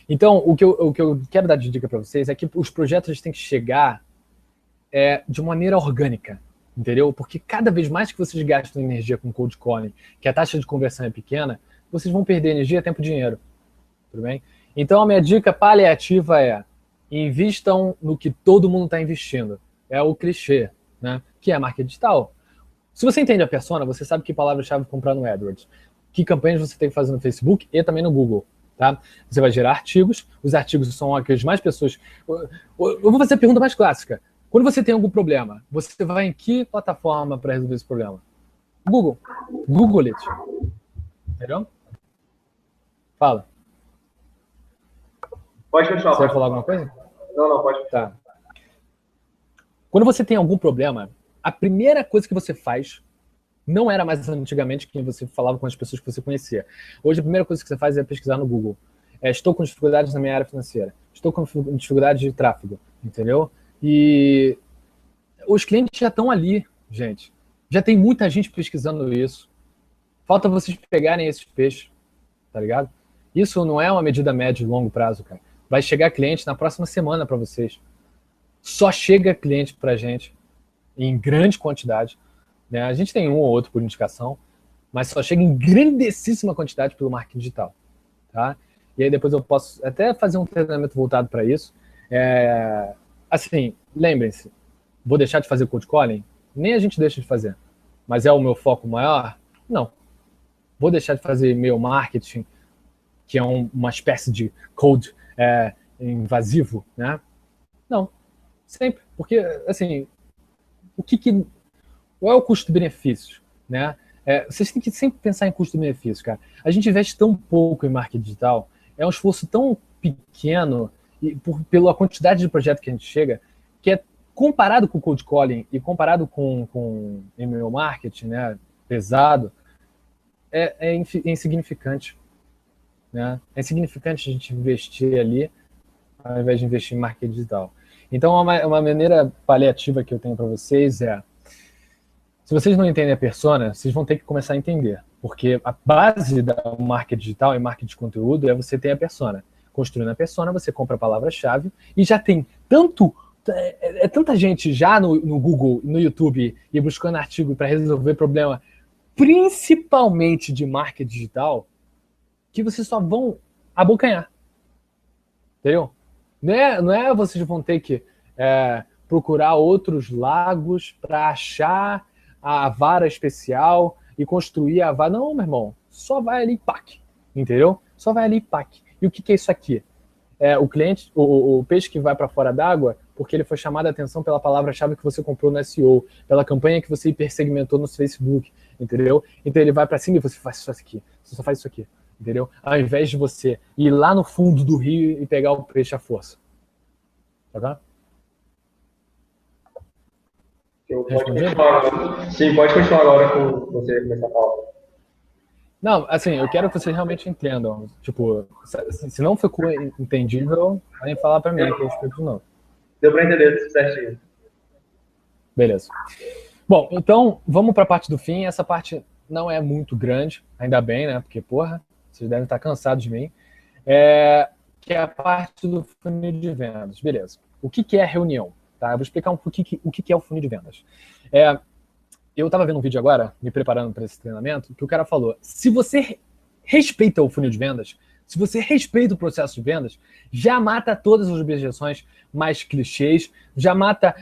Então, o que eu quero dar de dica para vocês é que os projetos têm que chegar de maneira orgânica. Entendeu? Porque cada vez mais que vocês gastam energia com cold calling, que a taxa de conversão é pequena, vocês vão perder energia, tempo e dinheiro. Tudo bem? Então, a minha dica paliativa é: invistam no que todo mundo está investindo. É o clichê, né? Que é a marca digital. Se você entende a persona, você sabe que palavra-chave comprar no AdWords. Que campanhas você tem que fazer no Facebook e também no Google. Tá? Você vai gerar artigos, os artigos são aqueles mais pessoas... Eu vou fazer a pergunta mais clássica. Quando você tem algum problema, você vai em que plataforma para resolver esse problema? Google. Google It. Entendeu? Fala. Pode continuar. Você vai falar alguma coisa? Não, pode. Tá. Quando você tem algum problema, a primeira coisa que você faz não era mais antigamente que você falava com as pessoas que você conhecia. Hoje a primeira coisa que você faz é pesquisar no Google. Estou com dificuldades na minha área financeira. Estou com dificuldades de tráfego. Entendeu? E os clientes já estão ali, gente. Já tem muita gente pesquisando isso. Falta vocês pegarem esses peixes, tá ligado? Isso não é uma medida média e longo prazo, cara. Vai chegar cliente na próxima semana para vocês. Só chega cliente pra gente em grande quantidade. Né? A gente tem um ou outro por indicação, mas só chega em grandíssima quantidade pelo marketing digital. Tá? E aí depois eu posso até fazer um treinamento voltado para isso. Assim, lembrem-se, vou deixar de fazer cold calling? Nem a gente deixa de fazer. Mas é o meu foco maior? Não. Vou deixar de fazer e-mail marketing, que é uma espécie de cold invasivo, né? Não. Sempre. Porque, assim, qual é o custo-benefício, né? Vocês têm que sempre pensar em custo-benefício, cara. A gente investe tão pouco em marketing digital, é um esforço tão pequeno, e pela quantidade de projeto que a gente chega, que comparado com o cold calling e comparado com e-mail marketing, né, pesado, é insignificante. Né? É insignificante a gente investir ali, ao invés de investir em marketing digital. Então, uma maneira paliativa que eu tenho para vocês se vocês não entendem a persona, vocês vão ter que começar a entender. Porque a base do marketing digital e marketing de conteúdo é você ter a persona. Construindo a persona, você compra a palavra-chave e já tem tanta gente já no Google, no YouTube e buscando artigo para resolver problema, principalmente de marketing digital, que vocês só vão abocanhar. Entendeu? Não é vocês vão ter que procurar outros lagos para achar a vara especial e construir a vara. Não, meu irmão. Só vai ali e pac. Entendeu? Só vai ali e pac. E o que é isso aqui? O cliente, o peixe que vai para fora d'água porque ele foi chamado a atenção pela palavra-chave que você comprou no SEO, pela campanha que você hipersegmentou no Facebook, entendeu? Então ele vai para cima e você faz isso aqui. Você só faz isso aqui. Entendeu? Ao invés de você ir lá no fundo do rio e pegar o peixe à força. Tá? Sim, pode continuar agora com você começar a falar. Não, assim, eu quero que vocês realmente entendam. Tipo, se não ficou entendível, podem falar para mim que eu explico de novo. Deu para entender certinho. Beleza. Bom, então, vamos para a parte do fim. Essa parte não é muito grande, ainda bem, né? Porque, porra, vocês devem estar cansados de mim. Que é a parte do funil de vendas. Beleza. O que é reunião? Tá? Eu vou explicar o que é o funil de vendas. Eu estava vendo um vídeo agora, me preparando para esse treinamento, que o cara falou, se você respeita o funil de vendas, se você respeita o processo de vendas, já mata todas as objeções mais clichês, já mata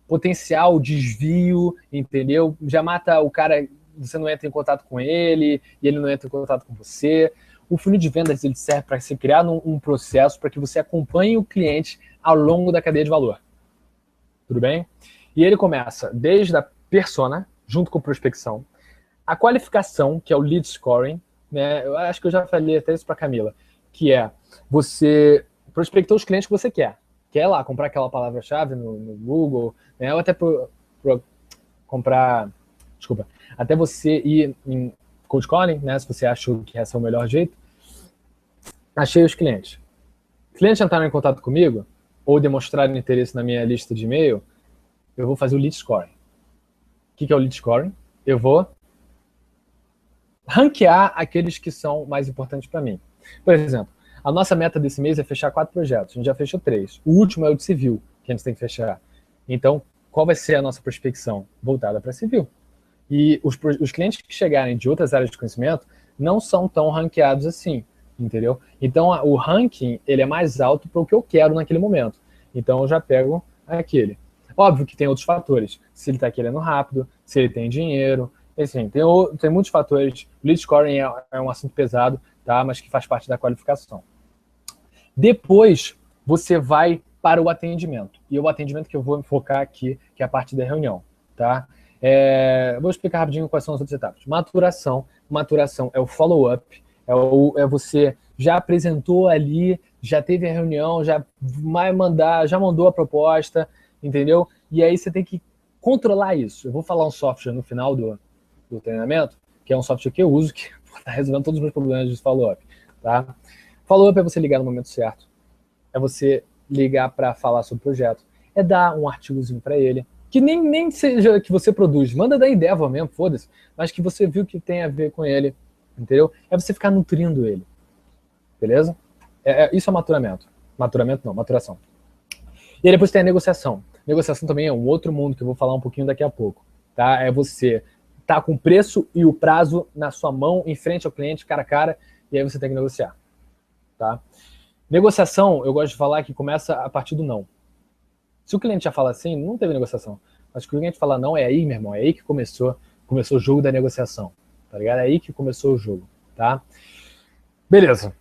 potencial desvio, entendeu? Já mata o cara, você não entra em contato com ele, e ele não entra em contato com você. O funil de vendas ele serve para você criar um processo para que você acompanhe o cliente ao longo da cadeia de valor. Tudo bem? E ele começa desde a persona, junto com prospecção, a qualificação, que é o lead scoring, né? Eu acho que eu já falei até isso para Camila, que é você prospectar os clientes que você quer. Quer lá comprar aquela palavra-chave no Google, né? Ou até comprar... Desculpa. Até você ir em cold calling, né? Se você achou que esse é o melhor jeito. Achei os clientes. Clientes entraram em contato comigo ou demonstraram interesse na minha lista de e-mail, eu vou fazer o lead scoring. O que é o lead scoring? Eu vou ranquear aqueles que são mais importantes para mim. Por exemplo, a nossa meta desse mês é fechar 4 projetos. A gente já fechou 3. O último é o de civil, que a gente tem que fechar. Então, qual vai ser a nossa prospecção? Voltada para civil. E os clientes que chegarem de outras áreas de conhecimento não são tão ranqueados assim, entendeu? Então, o ranking ele é mais alto para o que eu quero naquele momento. Então, eu já pego aquele. Óbvio que tem outros fatores. Se ele está querendo rápido, se ele tem dinheiro, assim, tem muitos fatores. Lead scoring é um assunto pesado. tá? Mas que faz parte da qualificação. Depois, você vai para o atendimento. E o atendimento que eu vou focar aqui, que é a parte da reunião, tá? Vou explicar rapidinho quais são as outras etapas. Maturação. Maturação é o follow-up, é você já apresentou ali, já teve a reunião, já vai mandar, já mandou a proposta, entendeu? E aí você tem que controlar isso. Eu vou falar um software no final do treinamento, que é um software que eu uso, que está resolvendo todos os meus problemas de follow-up, tá? Follow-up é você ligar no momento certo, é você ligar para falar sobre o projeto, é dar um artigozinho para ele, que nem seja que você produz, manda da Endeavor mesmo, foda-se, mas que você viu que tem a ver com ele, entendeu? É você ficar nutrindo ele, beleza? Isso é maturamento. Maturamento não, maturação. E aí depois tem a negociação. Negociação também é um outro mundo que eu vou falar um pouquinho daqui a pouco, tá? É você tá com o preço e o prazo na sua mão, em frente ao cliente, cara a cara, e aí você tem que negociar, tá? Negociação, eu gosto de falar que começa a partir do não. Se o cliente já fala assim, não teve negociação. Mas se o cliente fala não, é aí, meu irmão, é aí que começou o jogo da negociação, tá ligado? É aí que começou o jogo, tá? Beleza.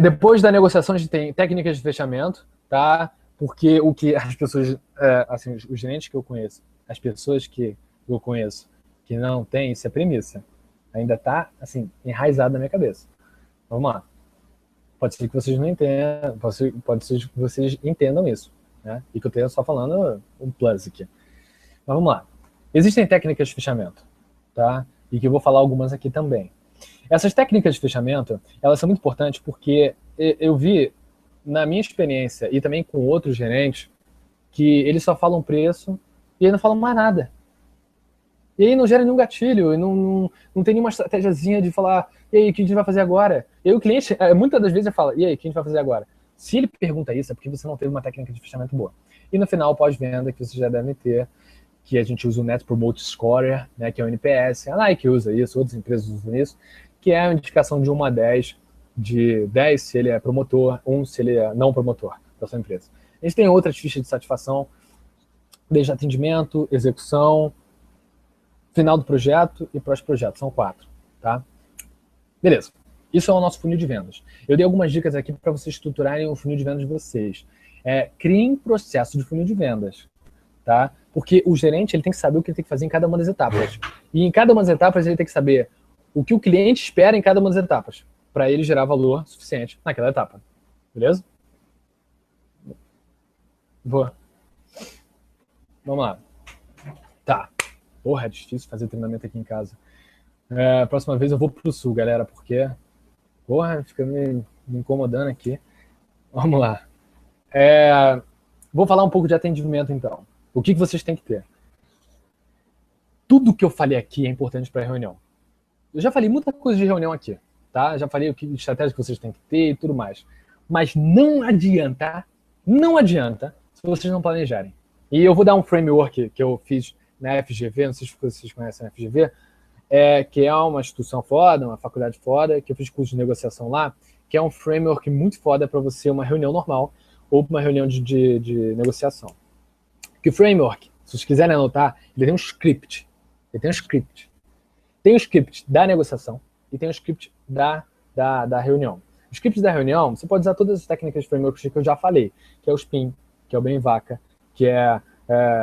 Depois da negociação, a gente tem técnicas de fechamento, tá? Porque o que as pessoas, assim, os gerentes que eu conheço, as pessoas que eu conheço que não tem, isso é premissa. Ainda tá, assim, enraizado na minha cabeça. Vamos lá. Pode ser que vocês não entendam, pode ser que vocês entendam isso, né? E que eu esteja só falando um plus aqui. Mas vamos lá. Existem técnicas de fechamento, tá? E que eu vou falar algumas aqui também. Essas técnicas de fechamento, elas são muito importantes porque eu vi, na minha experiência e também com outros gerentes, que eles só falam preço e aí não falam mais nada. E aí não gera nenhum gatilho, não tem nenhuma estratégiazinha de falar, e aí, o que a gente vai fazer agora? E aí o cliente, muitas das vezes, ele fala, e aí, o que a gente vai fazer agora? Se ele pergunta isso, é porque você não teve uma técnica de fechamento boa. E no final, pós-venda, que você já deve ter, que a gente usa o Net Promoter Score, né, que é o NPS, a Nike usa isso, outras empresas usam isso, que é a indicação de 1 a 10, de 10 se ele é promotor, 1 se ele é não promotor da sua empresa. A gente tem outras fichas de satisfação, desde atendimento, execução, final do projeto e pós-projeto, são 4, tá? Beleza, isso é o nosso funil de vendas. Eu dei algumas dicas aqui para vocês estruturarem o funil de vendas de vocês. Criem processo de funil de vendas, tá? Porque o gerente ele tem que saber o que ele tem que fazer em cada uma das etapas. E em cada uma das etapas ele tem que saber o que o cliente espera em cada uma das etapas, para ele gerar valor suficiente naquela etapa. Beleza? Vamos lá. Tá. Porra, é difícil fazer treinamento aqui em casa. Próxima vez eu vou pro sul, galera, porque... Porra, fica me incomodando aqui. Vamos lá. Vou falar um pouco de atendimento, então. O que vocês têm que ter? Tudo que eu falei aqui é importante para a reunião. Eu já falei muita coisa de reunião aqui, tá? Já falei o que estratégia que vocês têm que ter e tudo mais. Mas não adianta se vocês não planejarem. E eu vou dar um framework que eu fiz na FGV, não sei se vocês conhecem a FGV, que é uma instituição foda, uma faculdade foda, que eu fiz curso de negociação lá, que é um framework muito foda para você, uma reunião normal ou uma reunião de negociação. Que o framework, se vocês quiserem anotar, ele tem um script. Tem o script da negociação e tem o script da reunião. O script da reunião, você pode usar todas as técnicas de framework que eu já falei, que é o SPIN, que é o Bem-Vaca, que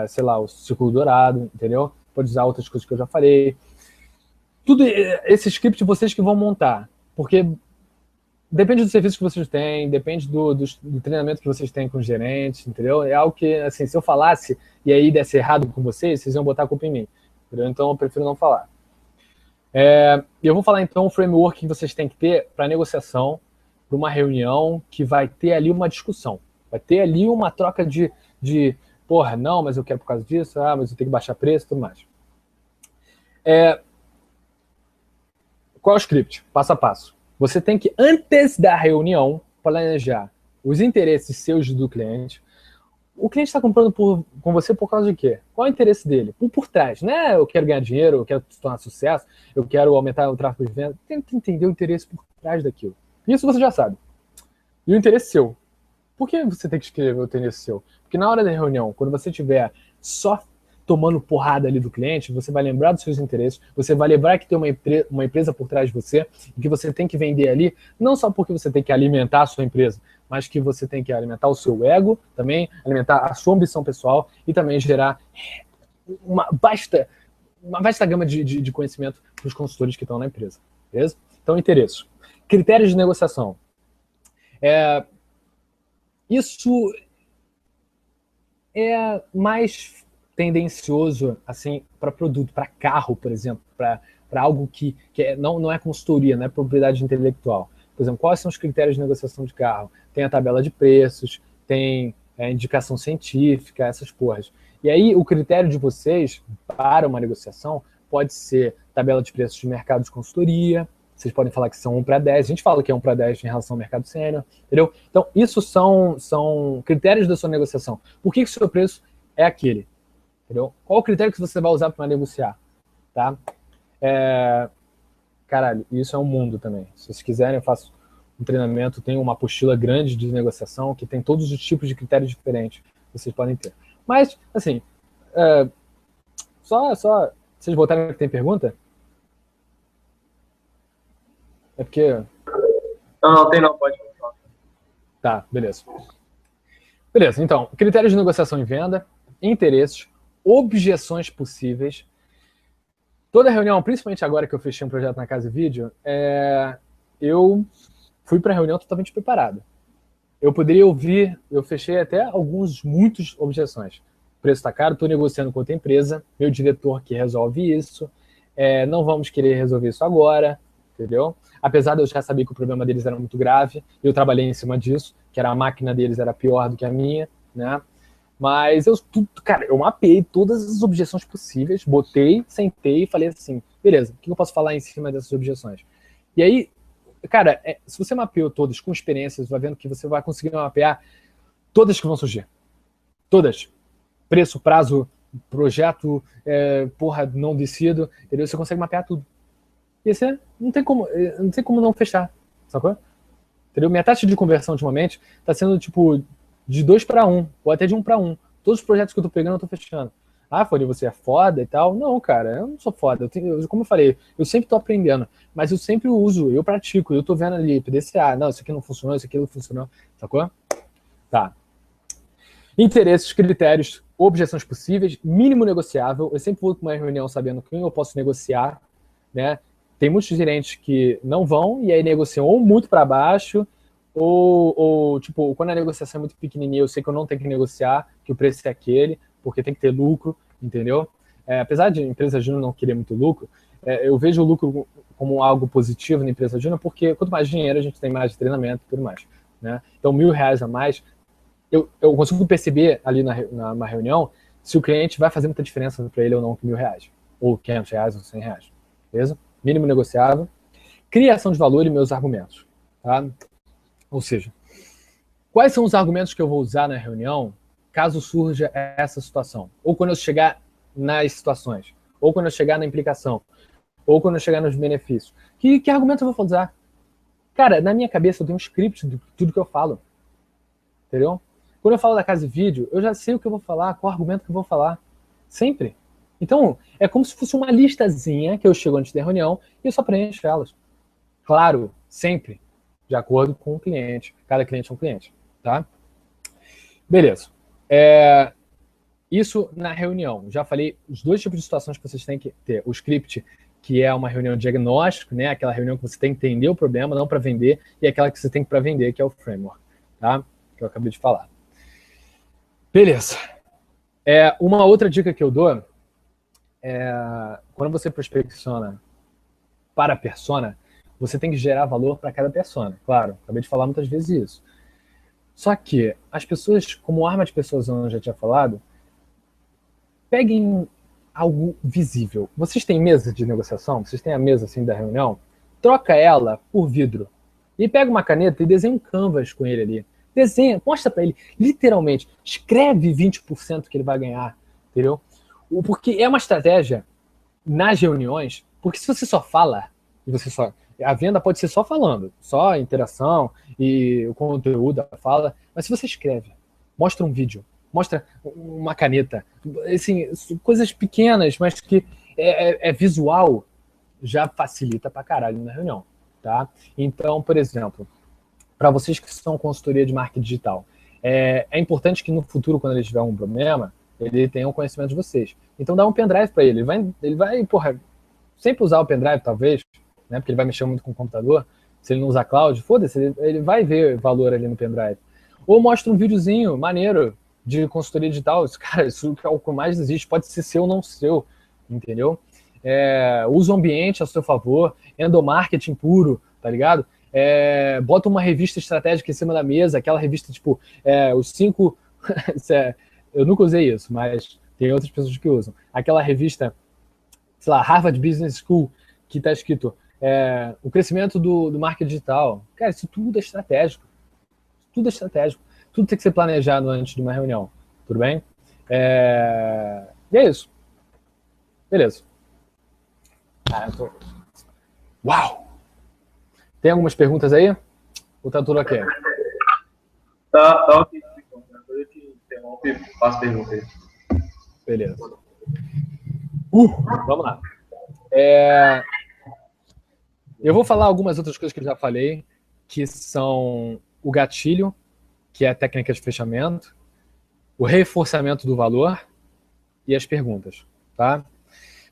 sei lá, o Círculo Dourado, entendeu? Pode usar outras coisas que eu já falei. Tudo esse script vocês que vão montar, porque depende do serviço que vocês têm, depende do treinamento que vocês têm com os gerentes, entendeu? É algo que, assim, se eu falasse e aí desse errado com vocês iam botar a culpa em mim, entendeu? Então eu prefiro não falar. Eu vou falar então o framework que vocês têm que ter para negociação, para uma reunião que vai ter ali uma discussão, vai ter ali uma troca de porra, não, mas eu quero por causa disso, mas eu tenho que baixar preço e tudo mais. Qual é o script? Passo a passo. Você tem que, antes da reunião, planejar os interesses seus do cliente. O cliente está comprando com você por causa de quê? Qual é o interesse dele? Por trás, né? Eu quero ganhar dinheiro, eu quero se tornar sucesso, eu quero aumentar o tráfego de venda. Tem que entender o interesse por trás daquilo. Isso você já sabe. E o interesse seu. Por que você tem que escrever o interesse seu? Porque na hora da reunião, quando você tiver só tomando porrada ali do cliente, você vai lembrar dos seus interesses, você vai lembrar que tem uma empresa por trás de você e que você tem que vender ali, não só porque você tem que alimentar a sua empresa, mas que você tem que alimentar o seu ego também, alimentar a sua ambição pessoal e também gerar uma vasta gama de conhecimento para os consultores que estão na empresa. Beleza? Então, interesses. Critérios de negociação. Isso é mais tendencioso assim, para produto, para carro, por exemplo, para algo que não é consultoria, não é propriedade intelectual. Por exemplo, quais são os critérios de negociação de carro? Tem a tabela de preços, tem a indicação científica, essas porras. E aí, o critério de vocês para uma negociação pode ser tabela de preços de mercado de consultoria. Vocês podem falar que são 1 para 10. A gente fala que é 1 para 10 em relação ao mercado sênior, entendeu? Então, isso são critérios da sua negociação. Por que o seu preço é aquele? Entendeu? Qual o critério que você vai usar para negociar? Tá? Caralho, isso é um mundo também. Se vocês quiserem, eu faço um treinamento, tem uma apostila grande de negociação que tem todos os tipos de critérios diferentes que vocês podem ter. Mas, assim, só vocês botaram que tem pergunta? É porque... Não, tem não, pode continuar. Tá, beleza. Beleza, então, critérios de negociação em venda, interesses, objeções possíveis. Toda reunião, principalmente agora que eu fechei um projeto na Casa e Vídeo, eu fui para a reunião totalmente preparado. Eu poderia ouvir, eu fechei até muitas objeções. O preço está caro, estou negociando com outra empresa, meu diretor que resolve isso, não vamos querer resolver isso agora, entendeu? Apesar de eu já saber que o problema deles era muito grave, eu trabalhei em cima disso, que a máquina deles era pior do que a minha, né? Mas eu mapeei todas as objeções possíveis, botei, sentei e falei assim, beleza, o que eu posso falar em cima dessas objeções? E aí, cara, se você mapeou todas com experiências, vai vendo que você vai conseguir mapear todas que vão surgir. Todas. Preço, prazo, projeto, não decido, entendeu? Você consegue mapear tudo. E você não tem como não fechar, sacou? Entendeu? Minha taxa de conversão ultimamente está sendo tipo de 2 para 1, ou até de 1 para 1. Todos os projetos que eu tô pegando, eu tô fechando. Ah, Fori, você é foda e tal. Não, cara, eu não sou foda. Como eu falei, eu sempre tô aprendendo, mas eu sempre uso, eu pratico, eu tô vendo ali, PDCA, não, isso aqui não funcionou, isso aqui não funcionou, sacou? Tá. Interesses, critérios, objeções possíveis, mínimo negociável. Eu sempre vou para uma reunião sabendo quem eu posso negociar, né? Tem muitos gerentes que não vão e aí negociam ou muito para baixo, ou, tipo, quando a negociação é muito pequenininha, eu sei que eu não tenho que negociar, que o preço é aquele, porque tem que ter lucro, entendeu? Apesar de empresa júnior não querer muito lucro, eu vejo o lucro como algo positivo na empresa júnior, porque quanto mais dinheiro a gente tem mais treinamento e tudo mais, né? Então, R$1.000 a mais, eu consigo perceber ali na reunião se o cliente vai fazer muita diferença para ele ou não com R$1.000, ou R$500, ou R$100, beleza? Mínimo negociável. Criação de valor e meus argumentos, tá? Ou seja, quais são os argumentos que eu vou usar na reunião caso surja essa situação? Ou quando eu chegar nas situações, ou quando eu chegar na implicação, ou quando eu chegar nos benefícios. Que argumento eu vou usar? Cara, na minha cabeça eu tenho um script de tudo que eu falo. Entendeu? Quando eu falo da Casa e Vídeo, eu já sei o que eu vou falar, qual argumento que eu vou falar. Sempre. Então, é como se fosse uma listazinha que eu chego antes da reunião e eu só preencho elas. Claro, sempre. De acordo com o cliente. Cada cliente é um cliente, tá? Beleza. Isso na reunião. Já falei os dois tipos de situações que vocês têm que ter. O script, que é uma reunião de diagnóstico, né? Aquela reunião que você tem que entender o problema, não para vender, e aquela que você tem para vender, que é o framework, tá? Que eu acabei de falar. Beleza. Uma outra dica que eu dou quando você prospecciona para a persona, você tem que gerar valor para cada persona. Claro, acabei de falar muitas vezes isso. Só que as pessoas, como arma de persuasão, eu já tinha falado, peguem algo visível. Vocês têm mesa de negociação? Vocês têm a mesa assim da reunião? Troca ela por vidro. E pega uma caneta e desenha um canvas com ele ali. Desenha, mostra para ele, literalmente, escreve 20% que ele vai ganhar, entendeu? Porque é uma estratégia nas reuniões, porque se você só fala, a venda pode ser só falando, só interação e o conteúdo, a fala, mas se você escreve, mostra um vídeo, mostra uma caneta. Assim, coisas pequenas, mas que é visual, já facilita pra caralho na reunião, tá? Então, por exemplo, para vocês que são consultoria de marketing digital, é importante que no futuro, quando ele tiver um problema, ele tenha um conhecimento de vocês. Então dá um pendrive para ele. Ele vai, porra, sempre usar o pendrive, talvez, né? Porque ele vai mexer muito com o computador. Se ele não usar cloud, foda-se, ele vai ver valor ali no pendrive. Ou mostra um videozinho maneiro de consultoria digital. Cara, isso é o que mais existe. Pode ser seu ou não seu, entendeu? Usa o ambiente a seu favor, endomarketing puro, tá ligado? Bota uma revista estratégica em cima da mesa, aquela revista, tipo, os 5... eu nunca usei isso, mas tem outras pessoas que usam. Aquela revista, sei lá, Harvard Business School, que está escrito o crescimento do marketing digital. Cara, isso tudo é estratégico. Tudo é estratégico. Tudo tem que ser planejado antes de uma reunião. Tudo bem? E é isso. Beleza. Uau! Tem algumas perguntas aí? Ou tá tudo ok? Tá ok. Depois eu te interrompo e faço pergunta aí. Beleza. Vamos lá. Eu vou falar algumas outras coisas que eu já falei, que são o gatilho, que é a técnica de fechamento, o reforçamento do valor e as perguntas, tá?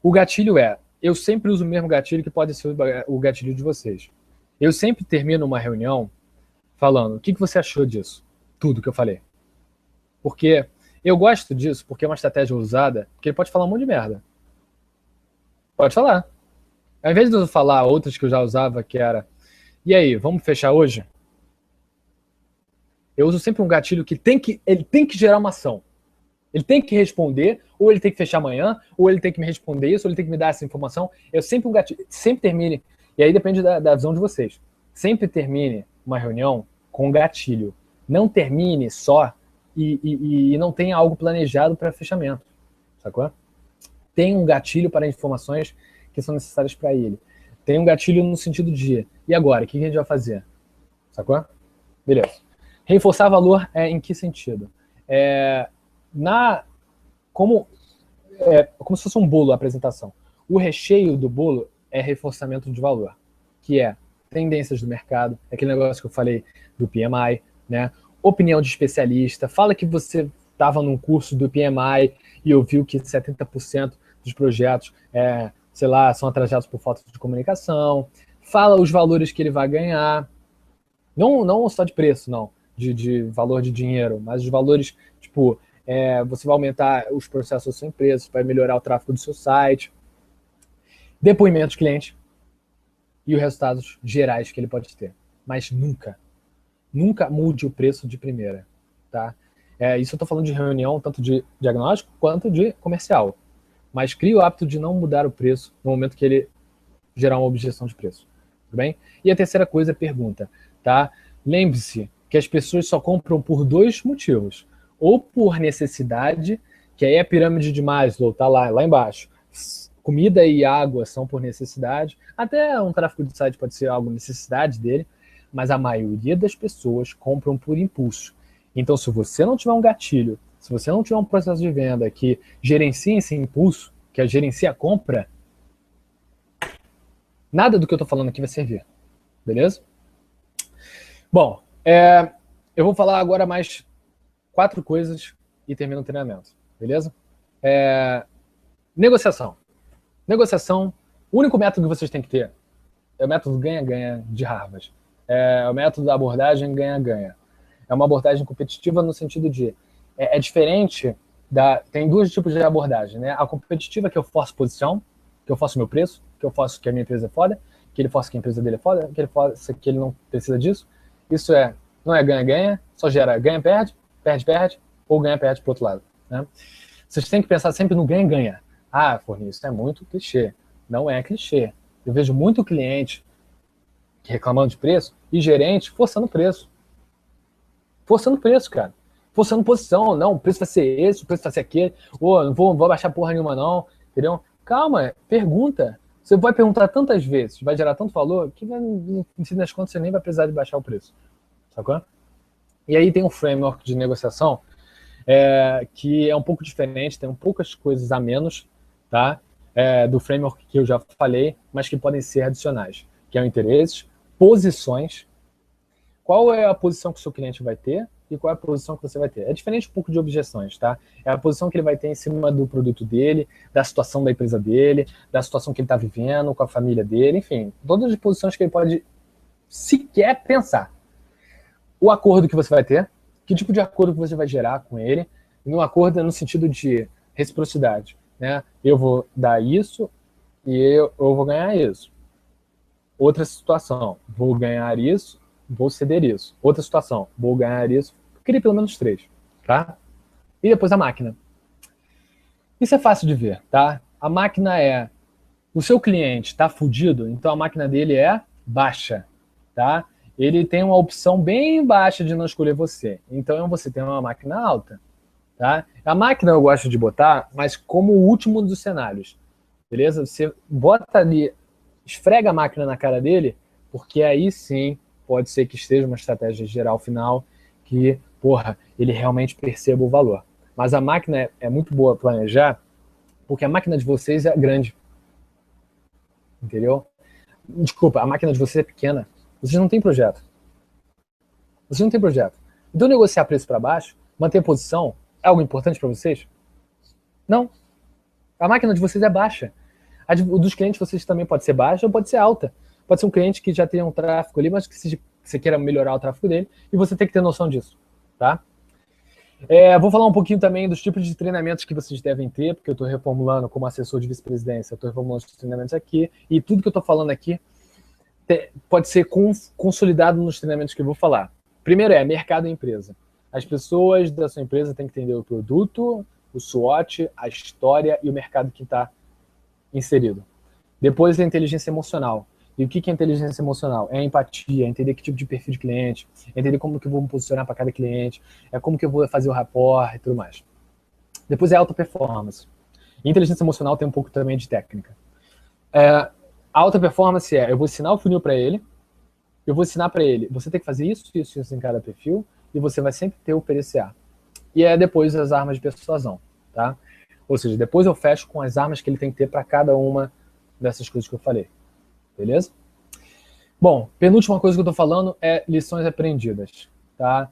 O gatilho eu sempre uso o mesmo gatilho que pode ser o gatilho de vocês. Eu sempre termino uma reunião falando, o que você achou disso? Tudo que eu falei. Porque eu gosto disso, porque é uma estratégia usada, porque ele pode falar um monte de merda. Pode falar. Ao invés de eu falar outras que eu já usava, que era, e aí, vamos fechar hoje? Eu uso sempre um gatilho que ele tem que gerar uma ação. Ele tem que responder, ou ele tem que fechar amanhã, ou ele tem que me responder isso, ou ele tem que me dar essa informação. Eu sempre um gatilho, sempre termine, e aí depende da visão de vocês. Sempre termine uma reunião com um gatilho. Não termine só e não tenha algo planejado para fechamento. Sacou? Tem um gatilho para informações que são necessárias para ele. Tem um gatilho no sentido de, e agora? O que a gente vai fazer? Sacou? Beleza. Reforçar valor em que sentido? Como se fosse um bolo a apresentação. O recheio do bolo é reforçamento de valor, que é tendências do mercado, aquele negócio que eu falei do PMI, né? Opinião de especialista, fala que você estava num curso do PMI e ouviu que 70% dos projetos, sei lá, são atrasados por falta de comunicação, fala os valores que ele vai ganhar, não só de preço, não, de valor de dinheiro, mas os valores, tipo, você vai aumentar os processos da sua empresa, vai melhorar o tráfego do seu site, depoimentos do cliente e os resultados gerais que ele pode ter. Mas nunca mude o preço de primeira, tá? Isso eu estou falando de reunião, tanto de diagnóstico quanto de comercial. Mas crie o hábito de não mudar o preço no momento que ele gerar uma objeção de preço. Tudo bem? E a terceira coisa é pergunta, tá? Lembre-se que as pessoas só compram por 2 motivos. Ou por necessidade, que aí é a pirâmide de Maslow, tá lá embaixo. Comida e água são por necessidade. Até um tráfego de site pode ser algo necessidade dele, mas a maioria das pessoas compram por impulso. Então, se você não tiver um gatilho, se você não tiver um processo de venda que gerencia esse impulso, que gerencia a compra, nada do que eu estou falando aqui vai servir. Beleza? Bom, eu vou falar agora mais 4 coisas e termino o treinamento. Beleza? Negociação. Negociação, o único método que vocês têm que ter é o método ganha-ganha de Harvard. É o método da abordagem ganha-ganha. É uma abordagem competitiva no sentido de... É diferente tem 2 tipos de abordagem, né? A competitiva, que eu forço posição, que eu forço meu preço, que eu forço que a minha empresa é foda, que ele força que a empresa dele é foda, que ele força que ele não precisa disso. Isso não é ganha-ganha, só gera ganha-perde, perde-perde, ou ganha-perde pro outro lado, né? Vocês têm que pensar sempre no ganha-ganha. Ah, Forni, isso é muito clichê. Não é clichê. Eu vejo muito cliente reclamando de preço e gerente forçando preço. Forçando preço, cara. Forçando posição. Não, o preço vai ser esse, o preço vai ser aquele. Ou não vou baixar porra nenhuma não. Entendeu? Calma, pergunta. Você vai perguntar tantas vezes, vai gerar tanto valor, que no fim das contas você nem vai precisar de baixar o preço. Sacou? E aí tem um framework de negociação que é um pouco diferente, tem poucas coisas a menos, tá? Do framework que eu já falei, mas que podem ser adicionais, que é o interesses, posições, qual é a posição que o seu cliente vai ter e qual é a posição que você vai ter. É diferente um pouco de objeções, tá? É a posição que ele vai ter em cima do produto dele, da situação da empresa dele, da situação que ele está vivendo com a família dele, enfim, todas as posições que ele pode sequer pensar. O acordo que você vai ter, que tipo de acordo que você vai gerar com ele, e um acordo no sentido de reciprocidade, né? Eu vou dar isso e eu vou ganhar isso. Outra situação, vou ganhar isso, vou ceder isso. Outra situação, vou ganhar isso, queria pelo menos 3, tá? E depois a máquina. Isso é fácil de ver, tá? A máquina o seu cliente está fudido, então a máquina dele é baixa, tá? Ele tem uma opção bem baixa de não escolher você. Então você tem uma máquina alta, tá? A máquina eu gosto de botar, mas como o último dos cenários, beleza? Você bota ali, esfrega a máquina na cara dele, porque aí sim pode ser que esteja uma estratégia geral final que, porra, ele realmente perceba o valor. Mas a máquina é muito boa planejar, porque a máquina de vocês é grande. Entendeu? Desculpa, a máquina de vocês é pequena. Vocês não têm projeto. Vocês não têm projeto. Então negociar preço para baixo, manter a posição, é algo importante para vocês? Não. A máquina de vocês é baixa. A dos clientes de vocês também pode ser baixa ou pode ser alta. Pode ser um cliente que já tenha um tráfego ali, mas que você queira melhorar o tráfego dele, e você tem que ter noção disso, tá? Vou falar um pouquinho também dos tipos de treinamentos que vocês devem ter, porque eu estou reformulando como assessor de vice-presidência, estou reformulando os treinamentos aqui, e tudo que eu estou falando aqui pode ser consolidado nos treinamentos que eu vou falar. Primeiro mercado e empresa. As pessoas da sua empresa têm que entender o produto, o SWOT, a história e o mercado que está inserido. Depois a inteligência emocional. E o que é inteligência emocional? É a empatia, é entender que tipo de perfil de cliente, é entender como que eu vou me posicionar para cada cliente, é como que eu vou fazer o rapport e tudo mais. Depois é alta performance. E inteligência emocional tem um pouco também de técnica. A alta performance eu vou ensinar o funil para ele, eu vou ensinar para ele, você tem que fazer isso, isso, isso em cada perfil, e você vai sempre ter o PDCA. E depois as armas de persuasão, tá? Ou seja, depois eu fecho com as armas que ele tem que ter para cada uma dessas coisas que eu falei. Beleza? Bom, penúltima coisa que eu tô falando é lições aprendidas, tá?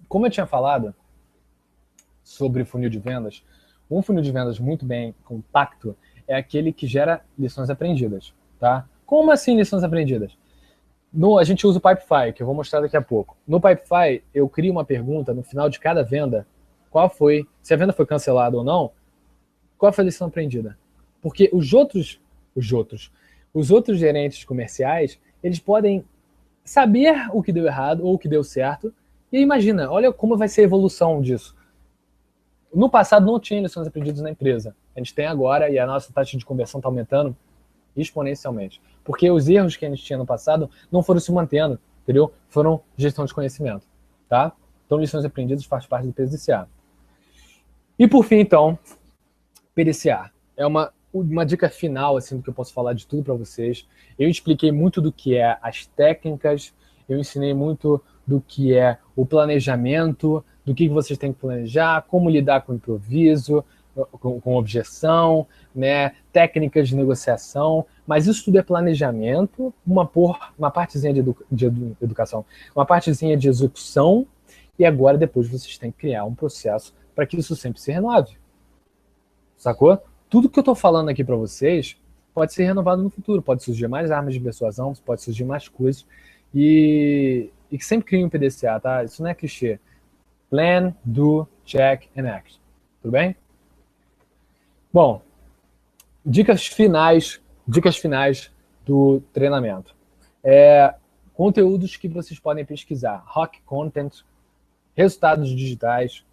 Como eu tinha falado sobre funil de vendas, um funil de vendas muito bem compacto é aquele que gera lições aprendidas, tá? Como assim lições aprendidas? A gente usa o Pipefy, que eu vou mostrar daqui a pouco. No Pipefy, eu crio uma pergunta no final de cada venda, se a venda foi cancelada ou não, qual foi a lição aprendida? Porque os outros gerentes comerciais, eles podem saber o que deu errado ou o que deu certo. E imagina, olha como vai ser a evolução disso. No passado não tinha lições aprendidas na empresa. A gente tem agora e a nossa taxa de conversão está aumentando exponencialmente. Porque os erros que a gente tinha no passado não foram se mantendo, entendeu? Foram gestão de conhecimento, tá? Então lições aprendidas faz parte do PDCA. E por fim, então, PDCA. É uma dica final, assim, do que eu posso falar de tudo para vocês. Eu expliquei muito do que é as técnicas, eu ensinei muito do que é o planejamento, do que vocês têm que planejar, como lidar com improviso, com objeção, né, técnicas de negociação, mas isso tudo é planejamento, uma partezinha de educação, uma partezinha de execução, e agora depois vocês têm que criar um processo para que isso sempre se renove. Sacou? Tudo que eu estou falando aqui para vocês pode ser renovado no futuro, pode surgir mais armas de persuasão, pode surgir mais coisas, e que sempre crie um PDCA, tá? Isso não é clichê. Plan, do, check and act. Tudo bem? Bom, dicas finais do treinamento. Conteúdos que vocês podem pesquisar. Rock Content, resultados digitais,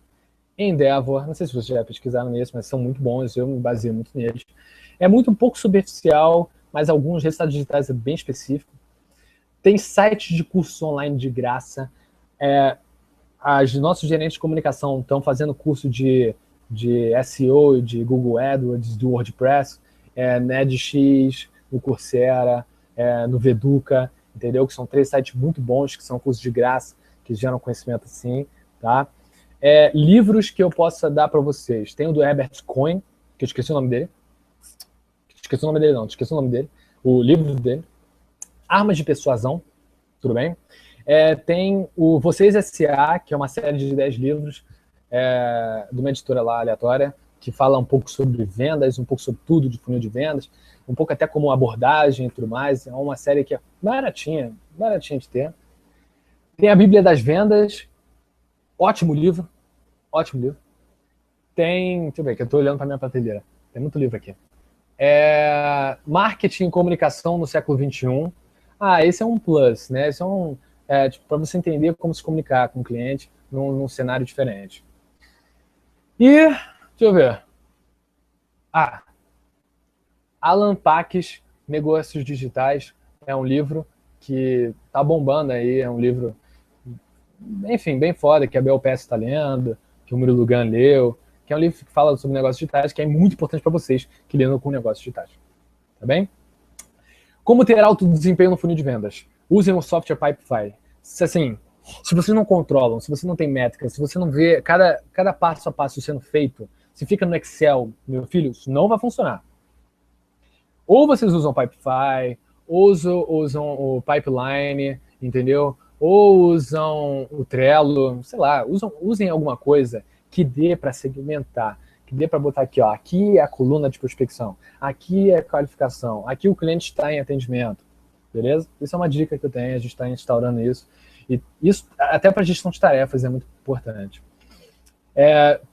Endeavor, não sei se vocês já pesquisaram nisso, mas são muito bons, eu me baseio muito neles. É muito um pouco superficial, mas alguns resultados digitais é bem específico. Tem sites de curso online de graça. Os nossos gerentes de comunicação estão fazendo curso de SEO, de Google AdWords, do WordPress, no edX, no Coursera, no Veduca, entendeu? Que são 3 sites muito bons, que são cursos de graça, que geram conhecimento assim, tá? Livros que eu possa dar para vocês. Tem o do Herbert Cohen, que eu esqueci o nome dele. Esqueci o nome dele, não. Esqueci o nome dele. O livro dele. Armas de Persuasão. Tudo bem? Tem o Vocês S.A., que é uma série de 10 livros de uma editora lá aleatória, que fala um pouco sobre vendas, um pouco sobre tudo de funil de vendas, um pouco até como abordagem e tudo mais. É uma série que é baratinha de ter. Tem a Bíblia das Vendas. Ótimo livro. Ótimo livro. Tem... Deixa eu ver, que eu estou olhando para minha prateleira. Tem muito livro aqui. Marketing e Comunicação no Século XXI. Esse é um plus, né? Esse é tipo, para você entender como se comunicar com o cliente num cenário diferente. E, deixa eu ver. Alan Paques, Negócios Digitais, é um livro que tá bombando aí, é um livro, enfim, bem foda, que a Bel Pass está lendo, que o Murilo Gun leu, que é um livro que fala sobre negócios digitais, que é muito importante para vocês que lidam com negócios digitais. Tá bem? Como ter alto desempenho no funil de vendas? Usem o software Pipefy. Assim, se vocês não controlam, se você não tem métricas, se você não vê cada passo a passo sendo feito, se fica no Excel, meu filho, isso não vai funcionar. Ou vocês usam o Pipefy, ou usam o Pipeline, entendeu? Ou usam o Trello, sei lá, usem alguma coisa que dê para segmentar, que dê para botar aqui, ó, aqui é a coluna de prospecção, aqui é a qualificação, aqui o cliente está em atendimento, beleza? Isso é uma dica que eu tenho, a gente está instaurando isso. E isso, até para gestão de tarefas, é muito importante.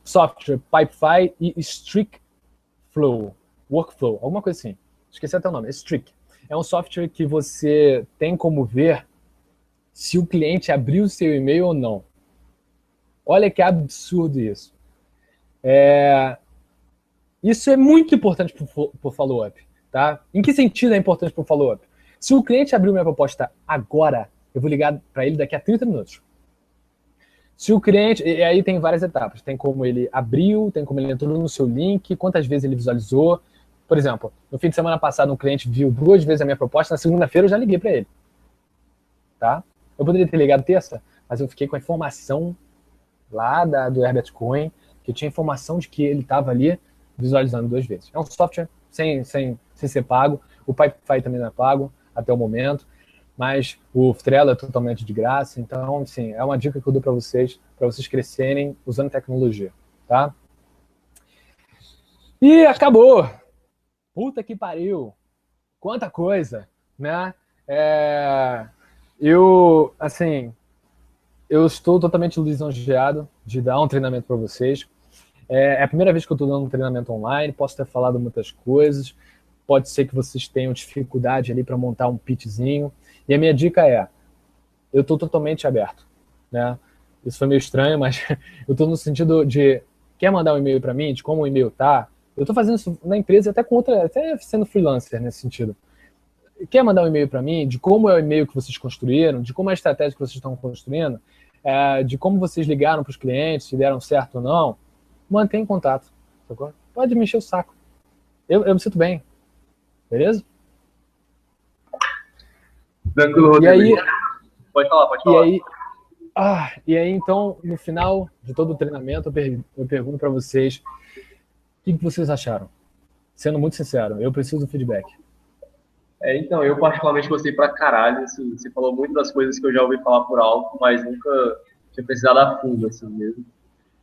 Software, Pipefy e Streakflow, Workflow, alguma coisa assim. Esqueci até o nome, Streak. É um software que você tem como ver se o cliente abriu o seu e-mail ou não. Olha que absurdo isso. Isso é muito importante para o follow-up, tá? Em que sentido é importante para o follow-up? Se o cliente abriu minha proposta agora, eu vou ligar para ele daqui a 30 minutos. Se o cliente... E aí tem várias etapas. Tem como ele abriu, tem como ele entrou no seu link, quantas vezes ele visualizou. Por exemplo, no fim de semana passado, um cliente viu 2 vezes a minha proposta, na segunda-feira eu já liguei para ele. Tá? Eu poderia ter ligado terça, mas eu fiquei com a informação lá do Herbert Cohen, que eu tinha informação de que ele estava ali visualizando 2 vezes. É um software sem ser pago. O Pipefy também não é pago até o momento, mas o Trello é totalmente de graça. Então, sim, é uma dica que eu dou para vocês crescerem usando tecnologia, tá? E acabou! Puta que pariu! Quanta coisa, né? Eu estou totalmente lisonjeado de dar um treinamento para vocês. É a primeira vez que eu estou dando um treinamento online, posso ter falado muitas coisas, pode ser que vocês tenham dificuldade ali para montar um pitchzinho, e a minha dica eu estou totalmente aberto, né? Isso foi meio estranho, mas eu estou no sentido de, quer mandar um e-mail para mim, de como o e-mail tá? Eu estou fazendo isso na empresa até sendo freelancer nesse sentido. Quer mandar um e-mail para mim, de como é o e-mail que vocês construíram, de como é a estratégia que vocês estão construindo, de como vocês ligaram para os clientes, se deram certo ou não, mantém contato, sacou? Pode me encher o saco. Eu me sinto bem. Beleza? Tranquilo, Rodrigo. E aí, pode falar. E aí, então, no final de todo o treinamento, eu pergunto para vocês o que vocês acharam. Sendo muito sincero, eu preciso do feedback. Então, eu particularmente gostei pra caralho, assim, você falou muito das coisas que eu já ouvi falar por alto, mas nunca tinha pesquisado a fundo, assim mesmo.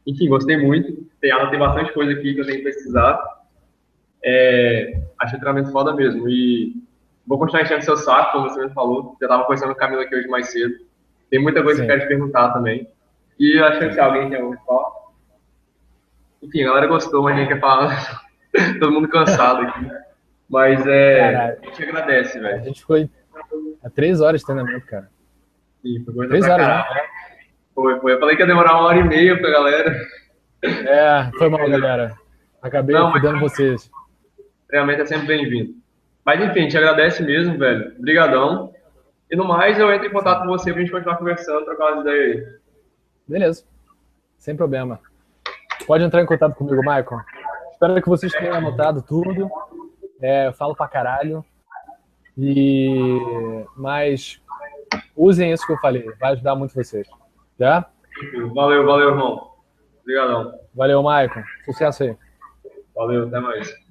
Enfim, gostei muito, tem bastante coisa aqui que eu tenho que pesquisar. Achei o treinamento foda mesmo, e vou continuar enchendo seu saco, como você mesmo falou, já tava conversando com o Camilo aqui hoje mais cedo. Tem muita coisa que eu quero te perguntar também. E eu achei que alguém quer ouvir falar. Enfim, a galera gostou, mas ninguém quer falar. Todo mundo cansado aqui. Mas a gente agradece, velho. A gente foi 3 horas de treinamento, cara. Sim, foi coisa 3 pra horas, caralho. né? Foi. Eu falei que ia demorar 1h30 pra galera. Foi mal, galera. Acabei cuidando vocês. Treinamento é sempre bem-vindo. Mas enfim, te agradece mesmo, velho. Obrigadão. E no mais, eu entro em contato com você pra gente continuar conversando, trocar umas ideias aí. Beleza. Sem problema. Pode entrar em contato comigo, Michael. Espero que vocês tenham anotado tudo. Eu falo pra caralho. Mas usem isso que eu falei. Vai ajudar muito vocês. Já? Valeu, irmão. Obrigadão. Valeu, Maicon. Sucesso aí. Valeu, até mais.